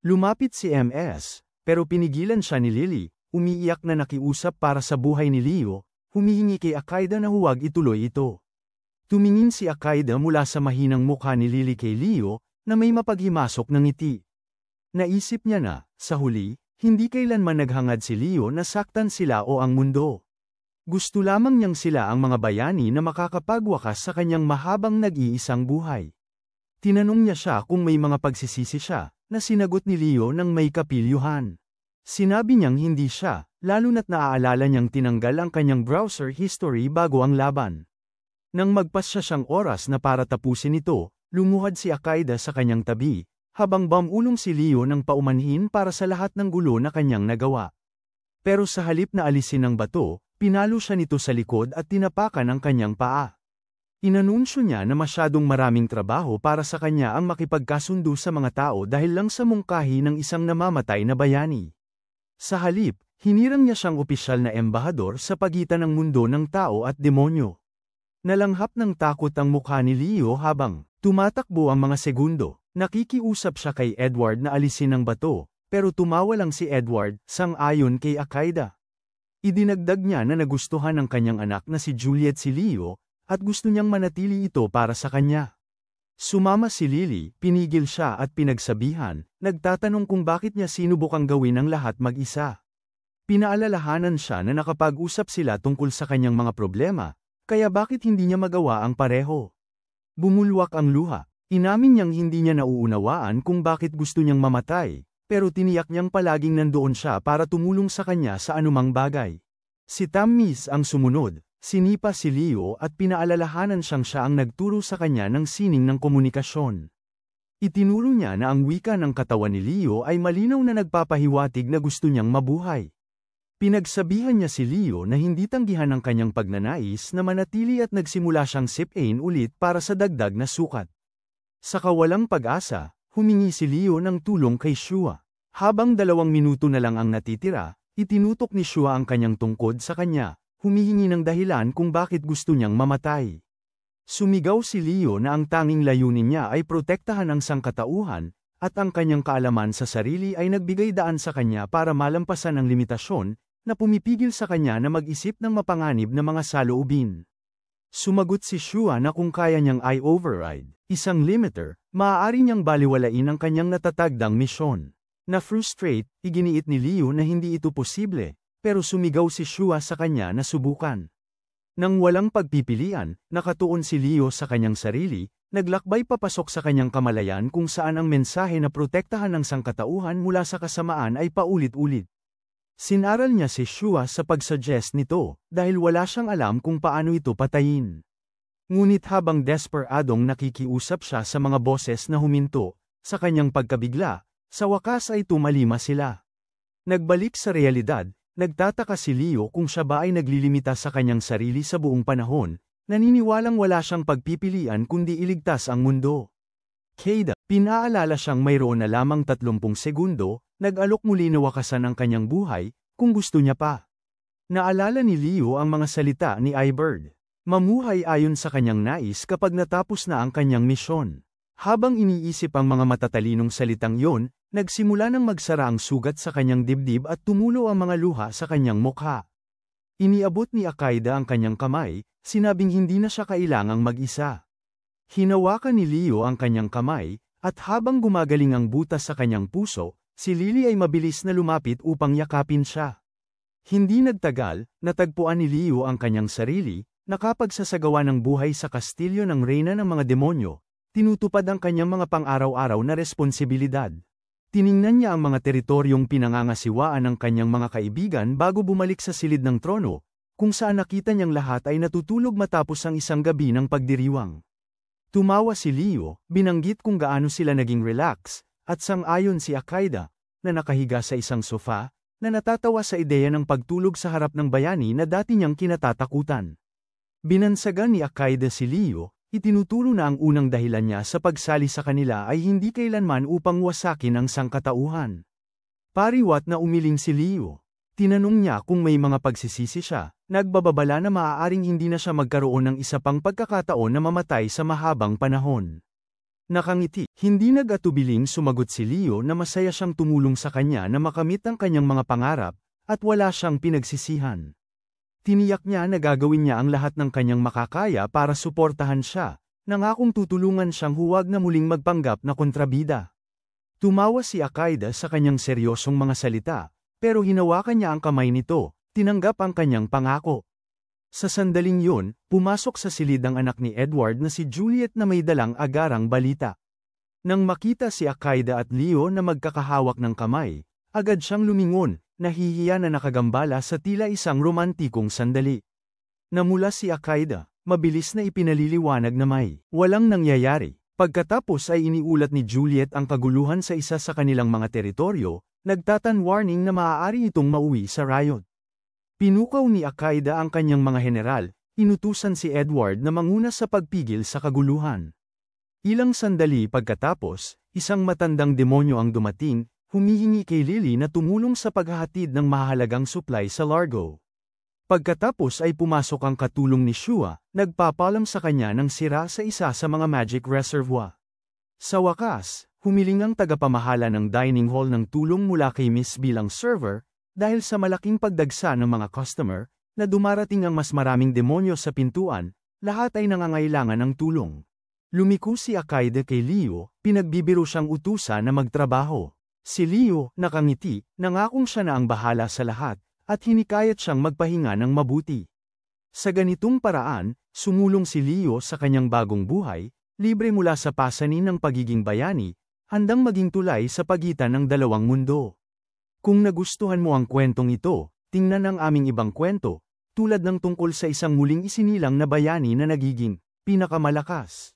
Lumapit si MS, pero pinigilan siya ni Lily, umiiyak na nakiusap para sa buhay ni Leo, humihingi kay Akaida na huwag ituloy ito. Tumingin si Akaida mula sa mahinang mukha ni Lily kay Leo, na may mapaghimasok ng ngiti. Naisip niya na, sa huli, hindi kailanman naghangad si Leo na saktan sila o ang mundo. Gusto lamang niyang sila ang mga bayani na makakapagwakas sa kanyang mahabang nag-iisang buhay. Tinanong niya siya kung may mga pagsisisi siya, na sinagot ni Leo ng may kapilyuhan. Sinabi niyang hindi siya, lalo na't naaalala niyang tinanggal ang kanyang browser history bago ang laban. Nang magpasya siyang oras na para tapusin ito, lumuhad si Akaida sa kanyang tabi, habang bumulong si Leo ng paumanhin para sa lahat ng gulo na kanyang nagawa. Pero sa halip na alisin ang bato, pinalo siya nito sa likod at tinapakan ang kanyang paa. Inanunsyo niya na masyadong maraming trabaho para sa kanya ang makipagkasundo sa mga tao dahil lang sa mungkahi ng isang namamatay na bayani. Sa halip, hinirang niya siyang opisyal na embahador sa pagitan ng mundo ng tao at demonyo. Nalanghap ng takot ang mukha ni Leo habang tumatakbo ang mga segundo. Nakikiusap siya kay Edward na alisin ang bato, pero tumawa lang si Edward, sang-ayon kay Akaida. Idinagdag niya na nagustuhan ng kanyang anak na si Juliet si Leo, at gusto niyang manatili ito para sa kanya. Sumama si Lily, pinigil siya at pinagsabihan, nagtatanong kung bakit niya sinubukang gawin ang lahat mag-isa. Pinaalalahanan siya na nakapag-usap sila tungkol sa kanyang mga problema, kaya bakit hindi niya magawa ang pareho. Bumulwak ang luha. Inamin niyang hindi niya nauunawaan kung bakit gusto niyang mamatay, pero tiniyak niyang palaging nandoon siya para tumulong sa kanya sa anumang bagay. Si Tamis ang sumunod, sinipa si Leo at pinaalalahanan siya ang nagturo sa kanya ng sining ng komunikasyon. Itinuro niya na ang wika ng katawan ni Leo ay malinaw na nagpapahiwatig na gusto niyang mabuhay. Pinagsabihan niya si Leo na hindi tanggihan ang kanyang pagnanais na manatili at nagsimula siyang sip-in ulit para sa dagdag na sukat. Sa kawalang pag-asa, humingi si Leo ng tulong kay Shua. Habang 2 minuto na lang ang natitira, itinutok ni Shua ang kanyang tungkod sa kanya, humihingi ng dahilan kung bakit gusto niyang mamatay. Sumigaw si Leo na ang tanging layunin niya ay protektahan ang sangkatauhan, at ang kanyang kaalaman sa sarili ay nagbigay daan sa kanya para malampasan ang limitasyon, na pumipigil sa kanya na mag-isip ng mapanganib na mga saloobin. Sumagot si Shua na kung kaya niyang i-override isang limiter, maaari niyang baliwalain ang kanyang natatagdang misyon. Na-frustrate, iginiit ni Leo na hindi ito posible, pero sumigaw si Shua sa kanya na subukan. Nang walang pagpipilian, nakatuon si Leo sa kanyang sarili, naglakbay papasok sa kanyang kamalayan kung saan ang mensahe na protektahan ng sangkatauhan mula sa kasamaan ay paulit-ulit. Sinaral niya si Shua sa pag-suggest nito, dahil wala siyang alam kung paano ito patayin. Ngunit habang desperadong nakikiusap siya sa mga boses na huminto, sa kanyang pagkabigla, sa wakas ay tumalima sila. Nagbalik sa realidad, nagtataka si Leo kung siya ba ay naglilimita sa kanyang sarili sa buong panahon, naniniwalang wala siyang pagpipilian kundi iligtas ang mundo. Kada, pinaalala siyang mayroon na lamang 30 segundo, nag-alok muli na wakasan ang kanyang buhay, kung gusto niya pa. Naalala ni Leo ang mga salita ni iBird. Mamuhay ayon sa kanyang nais kapag natapos na ang kanyang misyon. Habang iniisip ang mga matatalinong salitang yon, nagsimula ng magsara ang sugat sa kanyang dibdib at tumulo ang mga luha sa kanyang mukha. Iniabot ni Akaida ang kanyang kamay, sinabing hindi na siya kailangang mag-isa. Hinawakan ni Leo ang kanyang kamay, at habang gumagaling ang butas sa kanyang puso, si Lily ay mabilis na lumapit upang yakapin siya. Hindi nagtagal, natagpuan ni Leo ang kanyang sarili, nakapagsasagawa ng buhay sa kastilyo ng reyna ng mga demonyo, tinutupad ang kanyang mga pang-araw-araw na responsibilidad. Tiningnan niya ang mga teritoryong pinangangasiwaan ng kanyang mga kaibigan bago bumalik sa silid ng trono, kung saan nakita niyang lahat ay natutulog matapos ang isang gabi ng pagdiriwang. Tumawa si Leo, binanggit kung gaano sila naging relax, at sang-ayon si Akaida, na nakahiga sa isang sofa, na natatawa sa ideya ng pagtulog sa harap ng bayani na dati niyang kinatatakutan. Binansagan ni Akaida si Leo, itinuturo na ang unang dahilan niya sa pagsali sa kanila ay hindi kailanman upang wasakin ang sangkatauhan. Pariwat na umiling si Leo. Tinanong niya kung may mga pagsisisi siya, nagbababala na maaaring hindi na siya magkaroon ng isa pang pagkakataon na mamatay sa mahabang panahon. Nakangiti, hindi nag-atubiling sumagot si Leo na masaya siyang tumulong sa kanya na makamit ang kanyang mga pangarap, at wala siyang pinagsisihan. Tiniyak niya na gagawin niya ang lahat ng kanyang makakaya para suportahan siya, nangakong tutulungan siyang huwag na muling magpanggap na kontrabida. Tumawa si Akaida sa kanyang seryosong mga salita, pero hinawakan niya ang kamay nito, tinanggap ang kanyang pangako. Sa sandaling yun, pumasok sa silid ang anak ni Edward na si Juliet na may dalang agarang balita. Nang makita si Akaida at Leo na magkakahawak ng kamay, agad siyang lumingon, nahihiya na nakagambala sa tila isang romantikong sandali. Namula si Akaida, mabilis na ipinaliliwanag na may walang nangyayari. Pagkatapos ay iniulat ni Juliet ang kaguluhan sa isa sa kanilang mga teritoryo, nagtatan-warning na maaari itong mauwi sa riot. Pinukaw ni Akaida ang kanyang mga general, inutusan si Edward na manguna sa pagpigil sa kaguluhan. Ilang sandali pagkatapos, isang matandang demonyo ang dumating, humihingi kay Lily na tumulong sa paghahatid ng mahalagang supply sa Largo. Pagkatapos ay pumasok ang katulong ni Shua, nagpapalam sa kanya ng sira sa isa sa mga magic reservoir. Sa wakas, humiling ang tagapamahala ng dining hall ng tulong mula kay Miss bilang server, dahil sa malaking pagdagsa ng mga customer, na dumarating ang mas maraming demonyo sa pintuan, Lahat ay nangangailangan ng tulong. Lumiko si Akaide kay Leo, pinagbibiro siyang utusan na magtrabaho. Si Leo, nakangiti, nangakong siya na ang bahala sa lahat, at hinikayat siyang magpahinga ng mabuti. Sa ganitong paraan, sumulong si Leo sa kanyang bagong buhay, libre mula sa pasanin ng pagiging bayani, handang maging tulay sa pagitan ng dalawang mundo. Kung nagustuhan mo ang kwentong ito, tingnan ang aming ibang kwento, tulad ng tungkol sa isang muling isinilang na bayani na nagiging pinakamalakas.